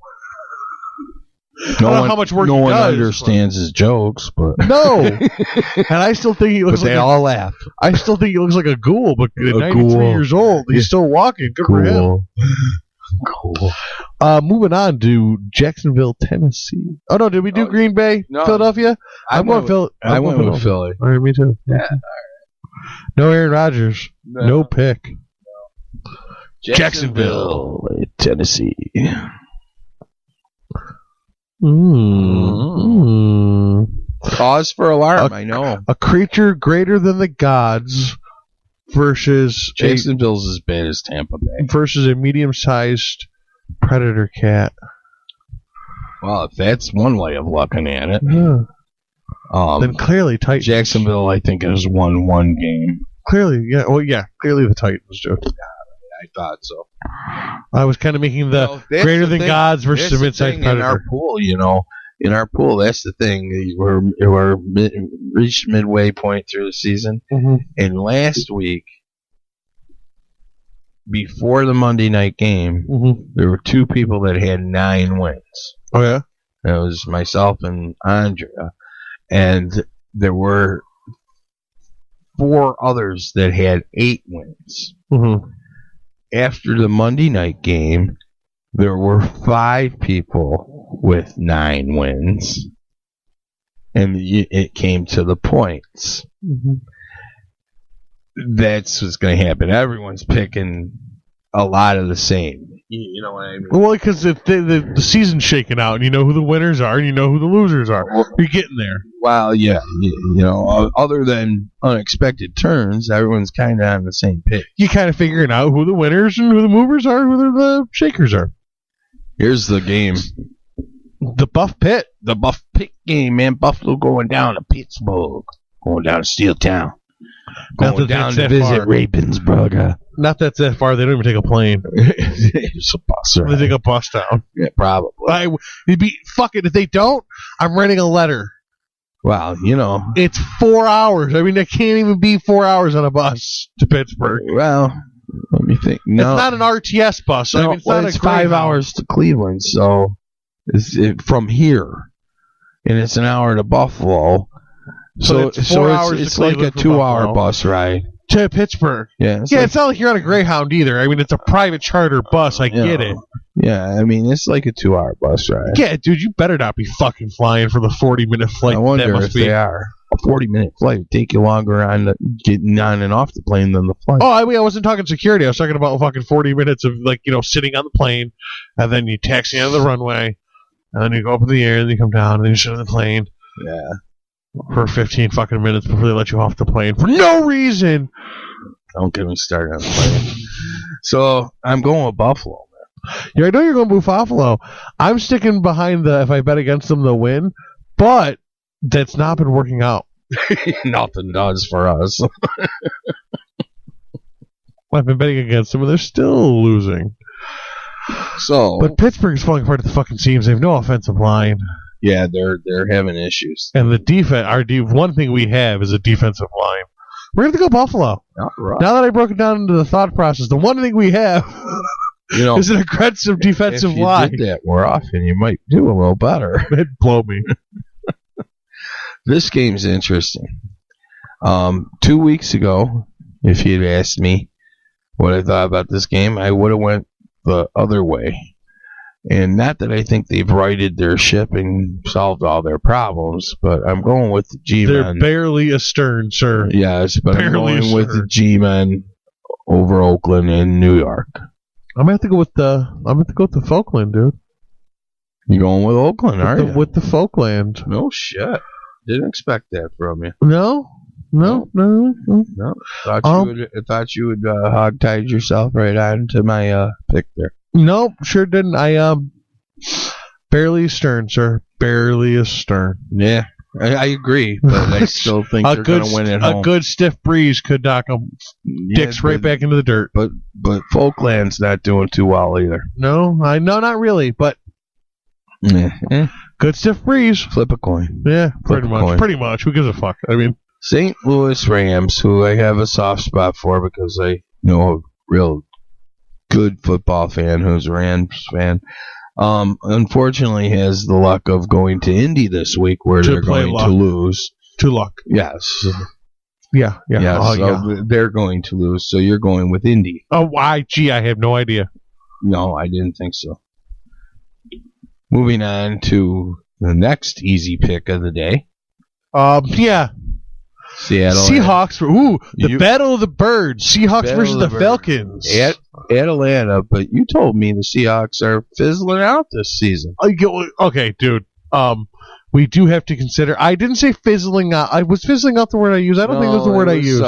I don't know how much work no he one does, understands his jokes, but no. And I still think he looks but they all laugh. I still think he looks like a ghoul, but at A 93 ghoul. years old, he's still walking. Good for him. Cool. Moving on to Jacksonville, Tennessee. Oh no, did we do Green Bay, no. Philadelphia? I went with Philly. All right, me too. Yeah. No Aaron Rodgers. No pick. Jacksonville, Tennessee. Cause for alarm, I know. A creature greater than the gods versus Jacksonville's as bad as Tampa Bay. Versus a medium-sized predator cat. Well, if that's one way of looking at it. Yeah. Then clearly Titans. Jacksonville, I think, has won one game. Clearly, yeah. Well, yeah. Clearly the Titans do. I thought so. I was kind of making the greater than gods versus a mid-sized predator. In our pool, in our pool, that's the thing. We're reached midway point through the season, and last week, before the Monday night game, there were two people that had 9 wins. Oh yeah, that was myself and Andrea, and there were 4 others that had 8 wins. After the Monday night game, there were 5 people with 9 wins, and it came to the points. That's what's going to happen. Everyone's picking a lot of the same. You know what I mean? Well, because the season's shaking out, and you know who the winners are, and you know who the losers are. You're getting there. Well, yeah. Other than unexpected turns, everyone's kind of on the same page. You kind of figuring out who the winners and who the movers are, who the shakers are. Here's the game. The Buff Pit. The Buff Pit game, man. Buffalo going down to Pittsburgh. Going down to Steel Town. Going down to visit Ravensburger. Not that's that far. They don't even take a plane. It's a bus, right? They take a bus down. Yeah, probably. Fuck it. If they don't, I'm writing a letter. Well, it's 4 hours. I mean, it can't even be 4 hours on a bus to Pittsburgh. Well, let me think. No, it's not an RTS bus. No, it's 5 hours to Cleveland. So it's from here, and it's an hour to Buffalo. So it's 4 hours. It's like a 2-hour bus ride to Pittsburgh. Yeah, it's not like you're on a Greyhound either. I mean, it's a private charter bus. I get it. Yeah, I mean, it's like a 2-hour bus ride. Yeah, dude, you better not be fucking flying for the 40-minute flight. I wonder if they are. A 40-minute flight would take you longer on getting on and off the plane than the flight. Oh, I mean, I wasn't talking security. I was talking about fucking 40 minutes of, sitting on the plane, and then you taxi out of the runway, and then you go up in the air, and then you come down, and then you sit on the plane. Yeah. For 15 fucking minutes before they let you off the plane for no reason. Don't get me started on the plane. So I'm going with Buffalo, man. Yeah, I know you're going with Buffalo. I'm sticking behind the if I bet against them, they'll win. But that's not been working out. Nothing does for us. I've been betting against them, and they're still losing. But Pittsburgh's falling apart at the fucking seams. They have no offensive line. Yeah, they're having issues. And the defense, one thing we have is a defensive line. We're going to go Buffalo. Right. Now that I broke it down into the thought process, the one thing we have is an aggressive defensive line. If you did that more often, you might do a little better. It'd blow me. This game's interesting. 2 weeks ago, if you'd asked me what I thought about this game, I would have went the other way. And not that I think they've righted their ship and solved all their problems, but I'm going with the G-Men. They're barely astern, sir. Yes, but I'm going with the G-Men over Oakland and New York. I'm gonna have to go with the Falkland, dude. You going with Oakland, are you? With the Falkland. No shit. Didn't expect that from you. No. Thought you would hogtied yourself right on to my pick there. Nope, sure didn't. I barely astern, sir. Barely astern. Yeah, I agree, but I still think they're going to win at home. A good stiff breeze could knock them dicks right back into the dirt. But Falkland's not doing too well either. No, not really, but good stiff breeze. Flip a coin. Yeah, pretty much. Who gives a fuck? I mean, St. Louis Rams, who I have a soft spot for because I know a real good football fan who's a Rams fan, unfortunately has the luck of going to Indy this week where they're going to lose. To luck. Yes. Yeah. They're going to lose, so you're going with Indy. Oh, why? Gee, I have no idea. No, I didn't think so. Moving on to the next easy pick of the day. Yeah. Seattle. Seahawks. The Battle of the Birds. Seahawks versus the Falcons. At Atlanta, but you told me the Seahawks are fizzling out this season. Okay, dude. We do have to consider. I didn't say fizzling out. I was fizzling out the word I used. I don't think it was the word I used.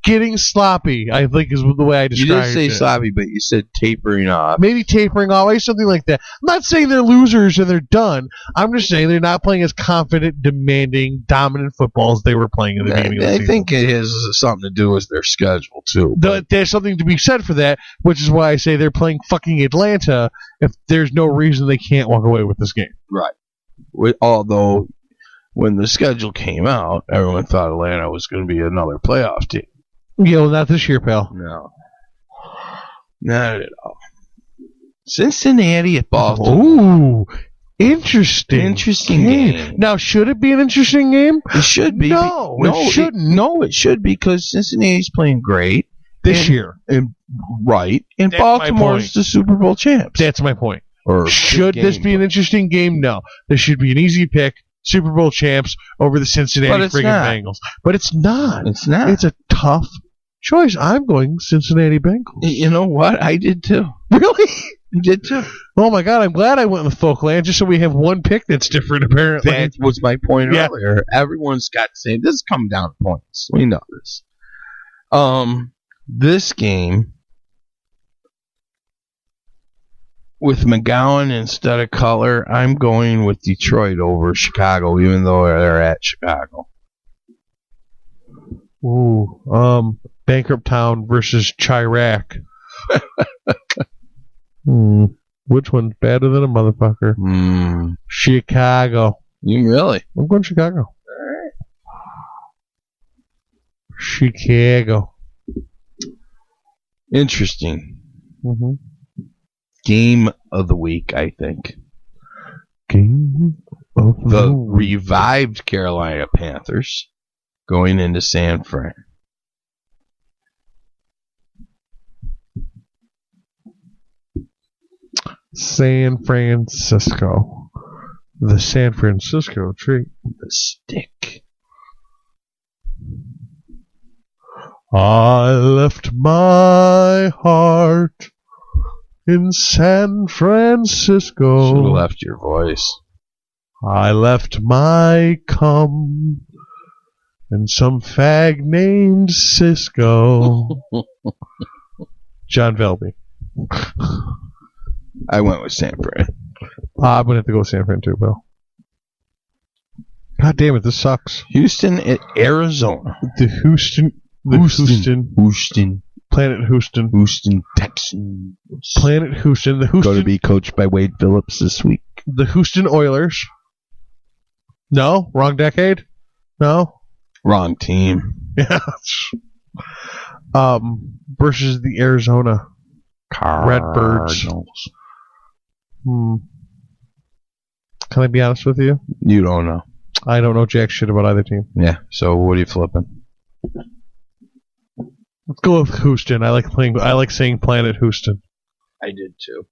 Getting sloppy, I think, is the way I described it. You didn't say sloppy, but you said tapering off. Maybe tapering off, or something like that. I'm not saying they're losers and they're done. I'm just saying they're not playing as confident, demanding, dominant football as they were playing in the beginning of the season. I think it has something to do with their schedule, too. There's something to be said for that, which is why I say they're playing fucking Atlanta if there's no reason they can't walk away with this game. Right. Although, when the schedule came out, everyone thought Atlanta was going to be another playoff team. Not this year, pal. No. Not at all. Cincinnati at Baltimore. Ooh, interesting. Interesting game. Now, should it be an interesting game? It should be. No, it shouldn't. It should be because Cincinnati's playing great. This year. And Baltimore's the Super Bowl champs. That's my point. Should this be an interesting game? No. This should be an easy pick. Super Bowl champs over the Cincinnati friggin' Bengals. But it's not. It's not. It's a tough choice. I'm going Cincinnati Bengals. You know what? I did too. Really? I did too. Oh my God, I'm glad I went with Folkland just so we have one pick that's different, apparently. That was my point earlier. Everyone's got to say, this is coming down to points. We know this. This game, with McGowan instead of Cutler, I'm going with Detroit over Chicago, even though they're at Chicago. Ooh, Bankrupt Town versus Chirac. Which one's better than a motherfucker? Chicago. You really? I'm going Chicago. All right. Chicago. Interesting. Mm-hmm. Game of the week, I think. Game of the revived Carolina Panthers going into San Fran. San Francisco. The San Francisco treat. The stick. I left my heart in San Francisco. Should have left your voice. I left my cum and some fag named Cisco. John Velby. I went with San Fran. I'm going to have to go with San Fran too, Bill. God damn it, this sucks. Houston at Arizona. Houston. Planet Houston. Houston Texans. Planet Houston. The Houston. Going to be coached by Wade Phillips this week. The Houston Oilers. No? Wrong decade? No? Wrong team. Yeah. Versus the Arizona Redbirds. Can I be honest with you? You don't know. I don't know jack shit about either team. Yeah. So what are you flipping? Let's go with Houston. I like saying Planet Houston. I did too.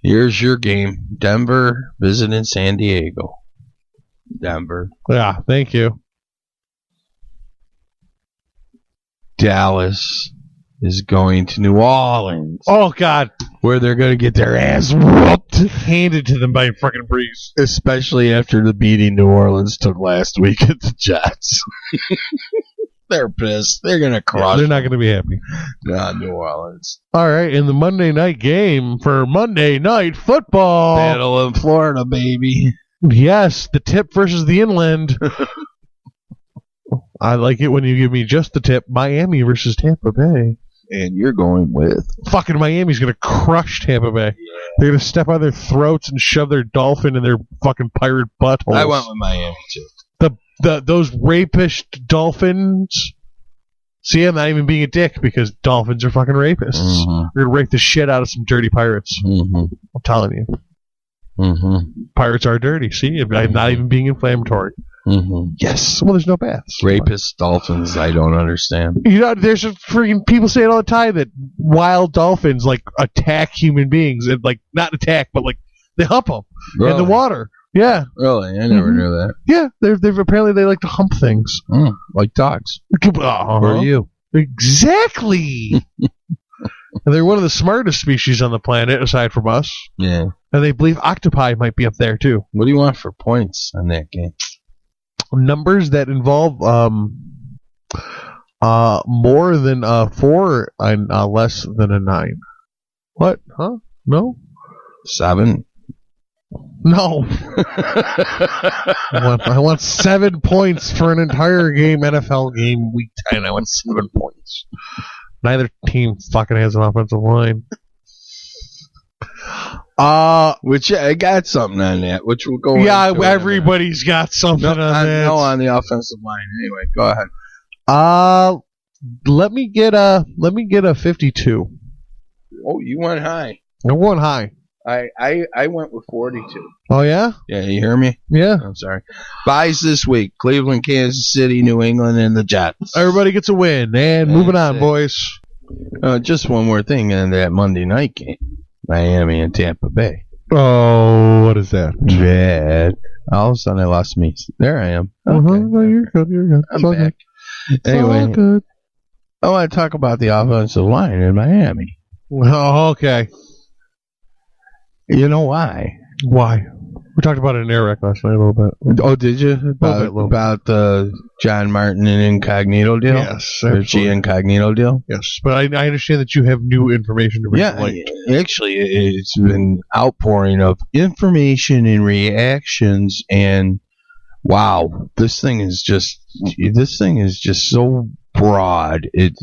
Here's your game. Denver visiting San Diego. Denver. Yeah, thank you. Dallas is going to New Orleans. Oh, God. Where they're going to get their ass whooped. Handed to them by fucking Breeze. Especially after the beating New Orleans took last week at the Jets. They're pissed. They're going to crush. They're not going to be happy. Nah, New Orleans. All right, in the Monday night game for Monday Night Football. Battle in Florida, baby. Yes, the tip versus the inland. I like it when you give me just the tip. Miami versus Tampa Bay. And you're going with? Fucking Miami's going to crush Tampa Bay. Yeah. They're going to step on their throats and shove their dolphin in their fucking pirate buttholes. I went with Miami, too. those rapist dolphins. See, I'm not even being a dick because dolphins are fucking rapists. Mm-hmm. We're gonna rape the shit out of some dirty pirates. Mm-hmm. I'm telling you. Mm-hmm. Pirates are dirty. See, I'm not even being inflammatory. Mm-hmm. Yes. Well, there's no baths. Rapist dolphins, I don't understand. You know, there's freaking people say it all the time that wild dolphins like attack human beings and like not attack, but like they hump them in the water. Yeah. Really? I never knew that. Yeah. They've apparently they like to hump things. Like dogs. Uh-huh. Or you. Exactly. And they're one of the smartest species on the planet, aside from us. Yeah. And they believe octopi might be up there too. What do you want for points on that game? Numbers that involve more than 4 and less than a 9. What? Huh? No? 7? No. I want 7 points for an entire game, NFL game, week 10. I want 7 points. Neither team fucking has an offensive line. Which I got something on that, which we'll go. Yeah, everybody's got something on that. No, on the offensive line. Anyway, go ahead. Let me get a 52. Oh, you went high. I'm going high. I went with 42. Oh yeah? Yeah, you hear me? Yeah. I'm sorry. Buys this week: Cleveland, Kansas City, New England, and the Jets. Everybody gets a win. And moving on, boys. Just one more thing on that Monday night game. Miami and Tampa Bay. Oh, what is that? Bad. All of a sudden, I lost me. There I am. Okay. No, you're good. You're good. I'm back. Anyway, good. I want to talk about the offensive line in Miami. Oh, okay. You know why? Why? We talked about it in AirWreck last night a little bit. Oh, did you? About the John Martin and Incognito deal? Yes. Richie Incognito deal? Yes. But I understand that you have new information to bring to light. Actually, it's been outpouring of information and reactions, and wow, this thing is just so broad. It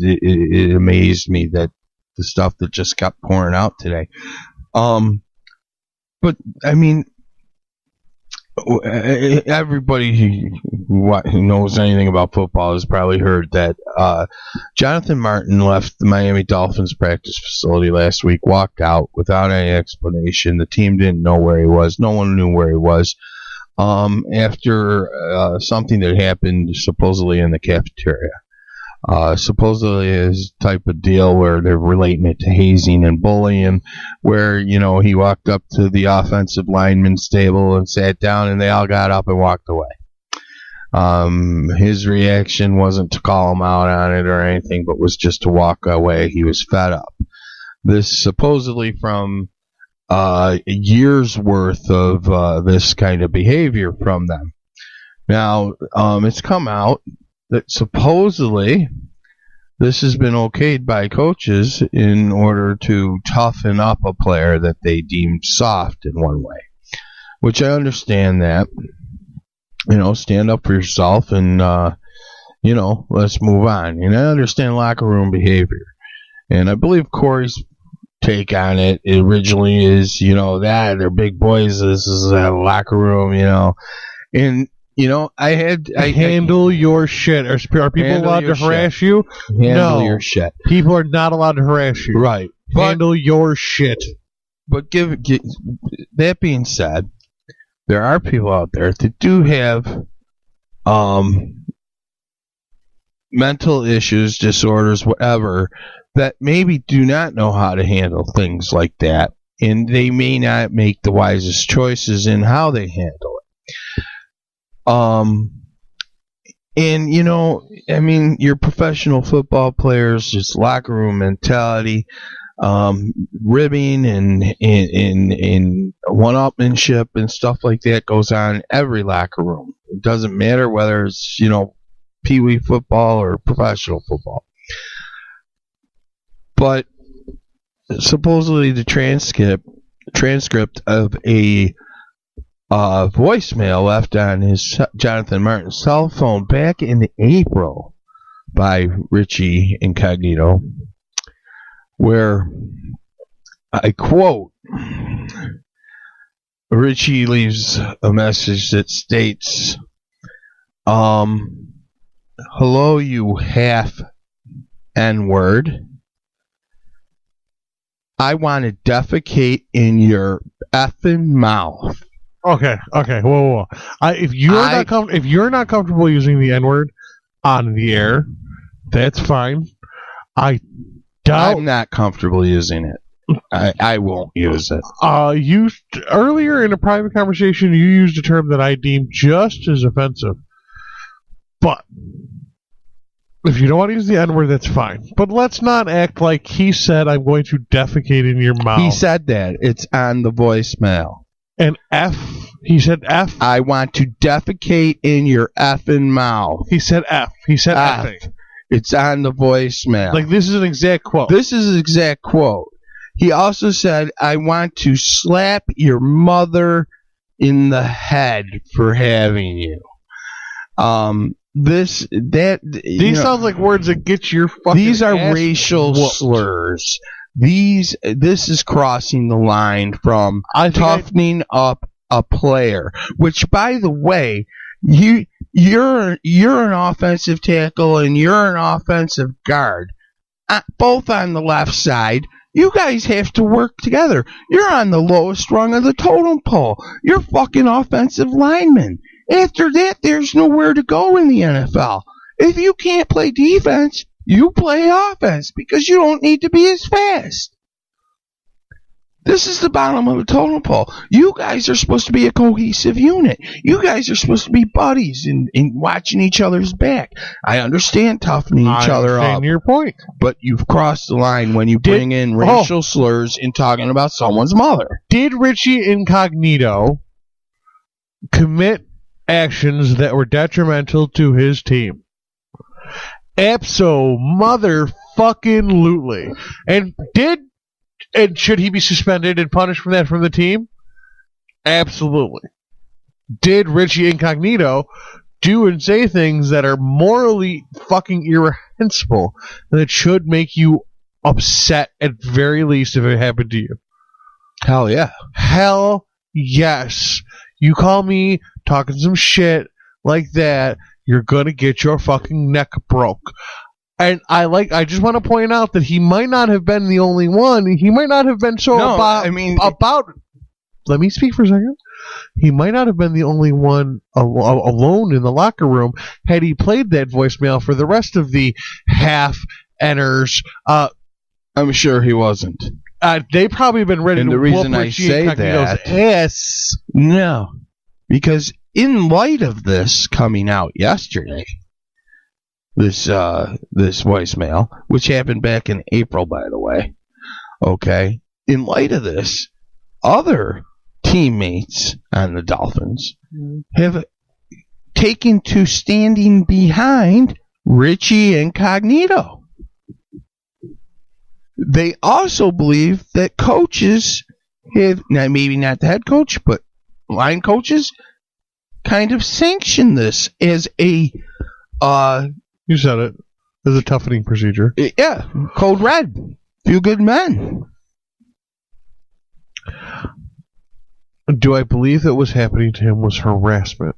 amazed me that the stuff that just kept pouring out today. But I mean, everybody who knows anything about football has probably heard that Jonathan Martin left the Miami Dolphins practice facility last week, walked out without any explanation. The team didn't know where he was. No one knew where he was. After something that happened supposedly in the cafeteria. Supposedly is type of deal where they're relating it to hazing and bullying, where, he walked up to the offensive lineman's table and sat down and they all got up and walked away. His reaction wasn't to call him out on it or anything, but was just to walk away. He was fed up. This supposedly from years worth of this kind of behavior from them. Now, it's come out that supposedly this has been okayed by coaches in order to toughen up a player that they deemed soft in one way, which I understand that. Stand up for yourself and, let's move on. And I understand locker room behavior. And I believe Cory's take on it originally is, that they're big boys. This is a locker room, and I handle your shit. Are people allowed to harass you? Handle your shit. People are not allowed to harass you. Right. Handle your shit. But that being said, there are people out there that do have mental issues, disorders, whatever, that maybe do not know how to handle things like that, and they may not make the wisest choices in how they handle it. And your professional football players, just locker room mentality, ribbing and one-upmanship and stuff like that goes on in every locker room. It doesn't matter whether it's, pee-wee football or professional football. But supposedly the transcript of a voicemail left on his Jonathan Martin's cell phone back in April by Richie Incognito, where I quote, Richie leaves a message that states, hello, you half N-word. I want to defecate in your effing mouth. Okay. Whoa. If you're not comfortable using the N-word on the air, that's fine. I'm not comfortable using it. I won't use it. Earlier in a private conversation, you used a term that I deemed just as offensive. But if you don't want to use the N-word, that's fine. But let's not act like he said, I'm going to defecate in your mouth. He said that. It's on the voicemail. And F. He said F. I want to defecate in your effing mouth. He said F. He said effing. It's on the voicemail. Like, this is an exact quote. This is an exact quote. He also said, I want to slap your mother in the head for having you. These sounds like words that get your fucking These are ass racial whooped. slurs. This is crossing the line from toughening up a player. Which, by the way, you're an offensive tackle and you're an offensive guard, both on the left side. You guys have to work together. You're on the lowest rung of the totem pole. You're fucking offensive linemen. After that, there's nowhere to go in the NFL. If you can't play defense, you play offense because you don't need to be as fast. This is the bottom of the totem pole. You guys are supposed to be a cohesive unit. You guys are supposed to be buddies and watching each other's back. I understand toughening each other up. I understand your point. But you've crossed the line when you bring in racial slurs and talking about someone's mother. Did Richie Incognito commit actions that were detrimental to his team? Abso-mother-fucking-lutely. And should he be suspended and punished from the team? Absolutely. Did Richie Incognito do and say things that are morally fucking irreprehensible and that should make you upset at very least if it happened to you? Hell yeah. Hell yes. You call me talking some shit like that, you're gonna get your fucking neck broke. And I just want to point out that he might not have been the only one. He might not have been let me speak for a second. He might not have been the only one alone in the locker room had he played that voicemail for the rest of the half-enners. I'm sure he wasn't. They probably been ready and to the reason whoop I say that, ass. No, because in light of this coming out yesterday, this voicemail, which happened back in April, by the way, okay, in light of this, other teammates on the Dolphins have taken to standing behind Richie Incognito. They also believe that coaches have, now maybe not the head coach, but line coaches, kind of sanction this as a you said it. As a toughening procedure. Yeah. Code red. Few good men. Do I believe that what's happening to him was harassment?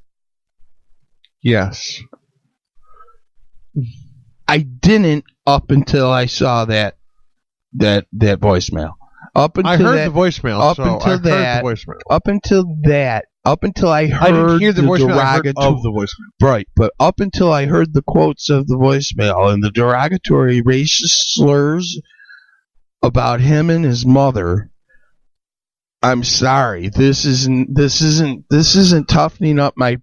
Yes. I didn't up until I saw that voicemail. I heard the voicemail. Up until I heard I didn't hear the voicemail, I heard of the voicemail. Right, but up until I heard the quotes of the voicemail and the derogatory racist slurs about him and his mother, I'm sorry. This isn't toughening up my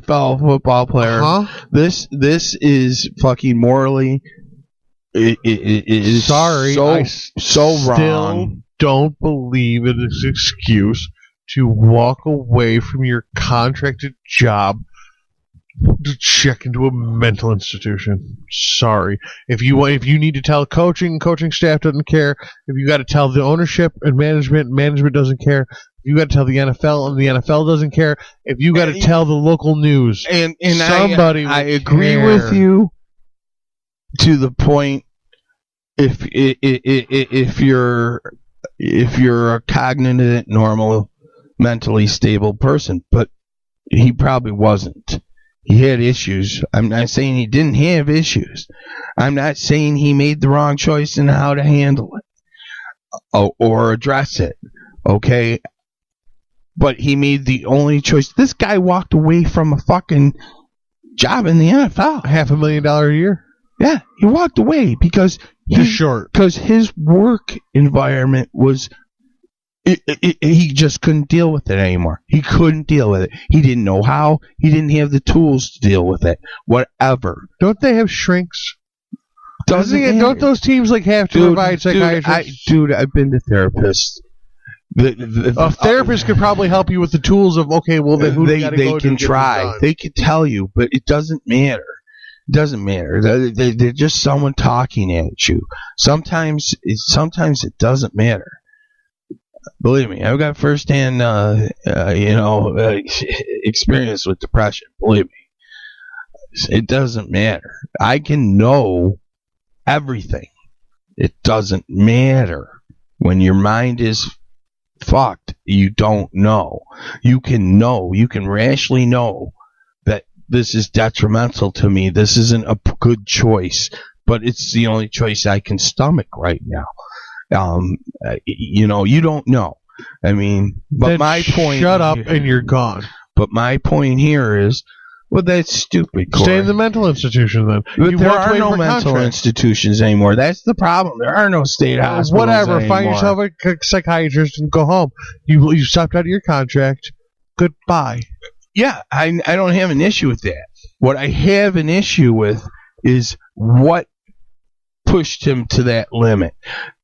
fellow football player. Uh-huh. This is fucking morally. It is sorry. I so wrong. Still don't believe it is an excuse to walk away from your contracted job to check into a mental institution. Sorry. If you need to tell coaching staff doesn't care. If you got to tell the ownership and management doesn't care. If you got to tell the NFL and the NFL doesn't care. If you got to tell the local news, and somebody I agree with you to the point. If you're a cognizant, normal, mentally stable person, but he probably wasn't. He had issues. I'm not saying he didn't have issues. I'm not saying he made the wrong choice in how to handle it or address it. Okay? But he made the only choice. This guy walked away from a fucking job in the NFL. $500,000 a year? Yeah, he walked away because his work environment was he just couldn't deal with it anymore. He couldn't deal with it. He didn't know how. He didn't have the tools to deal with it. Whatever. Don't they have shrinks? Don't those teams have to provide psychiatrists? I've been to therapists. A therapist could probably help you with the tools of then who they can try. They can tell you, but it doesn't matter. It doesn't matter. They're just someone talking at you. Sometimes it doesn't matter. Believe me, I've got firsthand, experience with depression. Believe me, it doesn't matter. I can know everything. It doesn't matter when your mind is fucked. You don't know. You can rationally know that this is detrimental to me. This isn't a good choice, but it's the only choice I can stomach right now. You don't know. I mean, but then my point. Shut up and you're gone. But my point here is, well, that's stupid, Cory. Stay in the mental institution then. But there are no mental institutions anymore. That's the problem. There are no state hospitals Whatever. anymore. Find yourself a psychiatrist and go home. You stopped out of your contract. Goodbye. Yeah, I don't have an issue with that. What I have an issue with is what pushed him to that limit.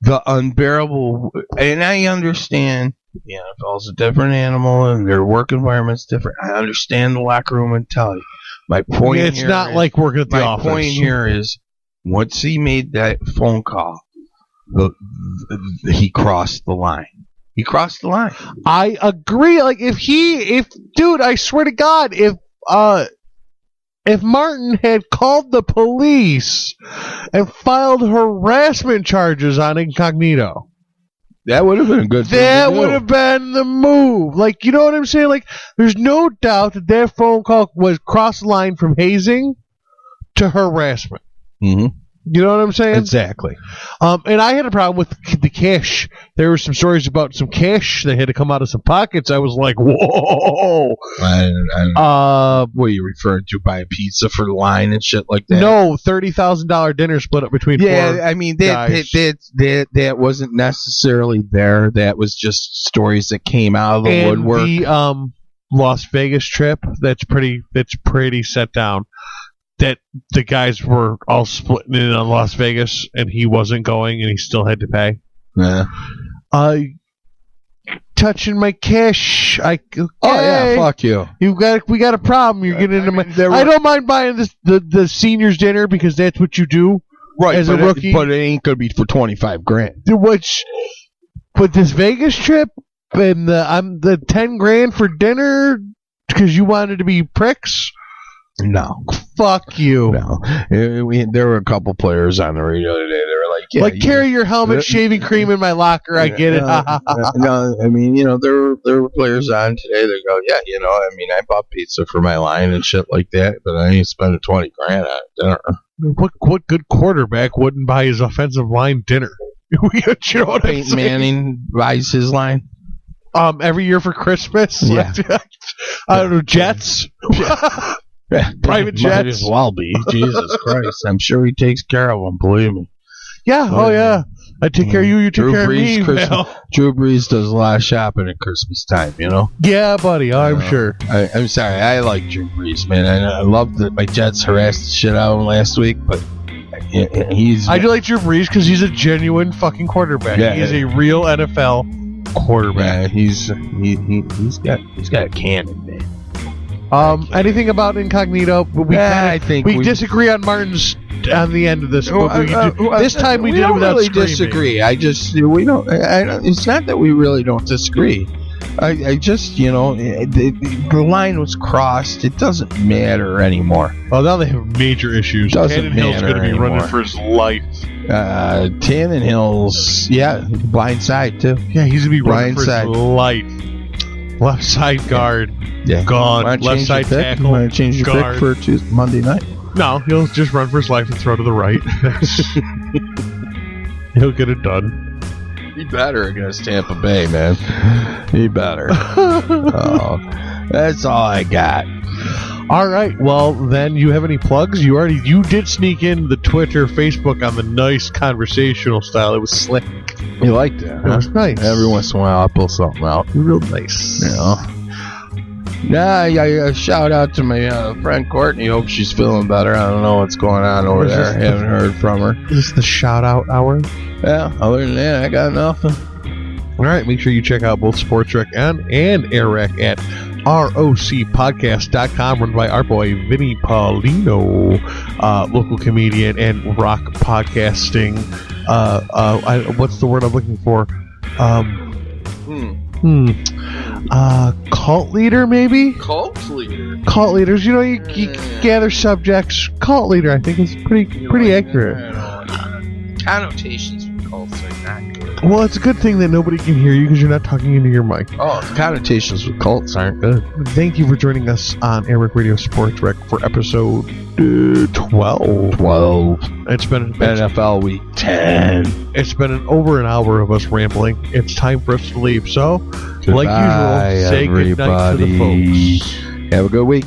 The unbearable, and I understand the NFL's a different animal and their work environment's different. I understand the locker room mentality. My point it's not like working at the office. My point here is, once he made that phone call, he crossed the line. He crossed the line. I agree. Dude, I swear to God, if Martin had called the police and filed harassment charges on Incognito, that would have been a good thing. That would have been the move. You know what I'm saying? There's no doubt that phone call was cross the line from hazing to harassment. Mm-hmm. You know what I'm saying? Exactly. And I had a problem with the cash. There were some stories about some cash that had to come out of some pockets. I was like, whoa. What are you referring to? Buying pizza for the line and shit like that? No, $30,000 dinner split up between four guys. That wasn't necessarily there. That was just stories that came out of the woodwork. The Las Vegas trip, that's pretty set down. That the guys were all splitting in on Las Vegas, and he wasn't going, and he still had to pay. Yeah. Touching my cash. Fuck you. We got a problem. You're getting into my. I don't mind buying the seniors dinner because that's what you do, right? As a rookie, but it ain't gonna be for $25,000. But this Vegas trip and the $10,000 for dinner because you wanted to be pricks. No. Fuck you. No. There were a couple players on the radio today. They were like, carry your helmet, shaving cream in my locker. I get it. No, I mean, there were players on today that go, I bought pizza for my line and shit like that, but I ain't spending $20,000 on dinner. What good quarterback wouldn't buy his offensive line dinner? You know what Peyton Manning buys his line. Every year for Christmas. Yeah. I don't know, Jets. Private jets. Might as well be. Jesus Christ. I'm sure he takes care of them, believe me. Yeah, yeah. I take care of you, you take care of me. Drew Brees does a lot of shopping at Christmas time, Yeah, buddy, I'm sure. I'm sorry, I like Drew Brees, man. I love that my Jets harassed the shit out of him last week, but I do like Drew Brees because he's a genuine fucking quarterback. Yeah, he's a real NFL quarterback. Yeah, he's got a cannon, man. Anything about Incognito? I think we disagree on Martin's on the end of this. This time we did it without really screaming. Disagree. We don't. It's not that we really don't disagree. I just the line was crossed. It doesn't matter anymore. Well, now they have major issues. Tannenhill's going to be running for his life. Tannenhill's blind side too. Yeah, he's going to be running for his life. Left side guard, gone. Left side tackle, Might change your guard. pick for Tuesday, Monday night. No, he'll just run for his life and throw to the right. He'll get it done. He better against Tampa Bay, man. He better. That's all I got. All right. Well, then, you have any plugs? You did sneak in the Twitter, Facebook on the nice conversational style. It was slick. You liked that? It was nice. Every once in a while, I pull something out. Real nice. You know. Yeah, shout out to my friend Courtney. Hope she's feeling better. I don't know what's going on over there. Haven't heard from her. Is this the shout out hour? Yeah, other than that, I got nothing. All right, make sure you check out both SportsWreck and AirWreck at rocpodcast.com, run by our boy Vinny Paulino, local comedian and rock podcasting. What's the word I'm looking for? Cult leader, maybe? Cult leader? Cult leaders. You know, you gather subjects. Cult leader, I think, is pretty accurate. Connotations for cults are not good. Well, it's a good thing that nobody can hear you because you're not talking into your mic. Oh, connotations with cults aren't good. Thank you for joining us on AirWreckRadio SportsWreck for episode 12. It's been NFL Week 10. It's been over an hour of us rambling. It's time for us to leave. So, Goodbye, like usual, say goodnight to the folks. Have a good week.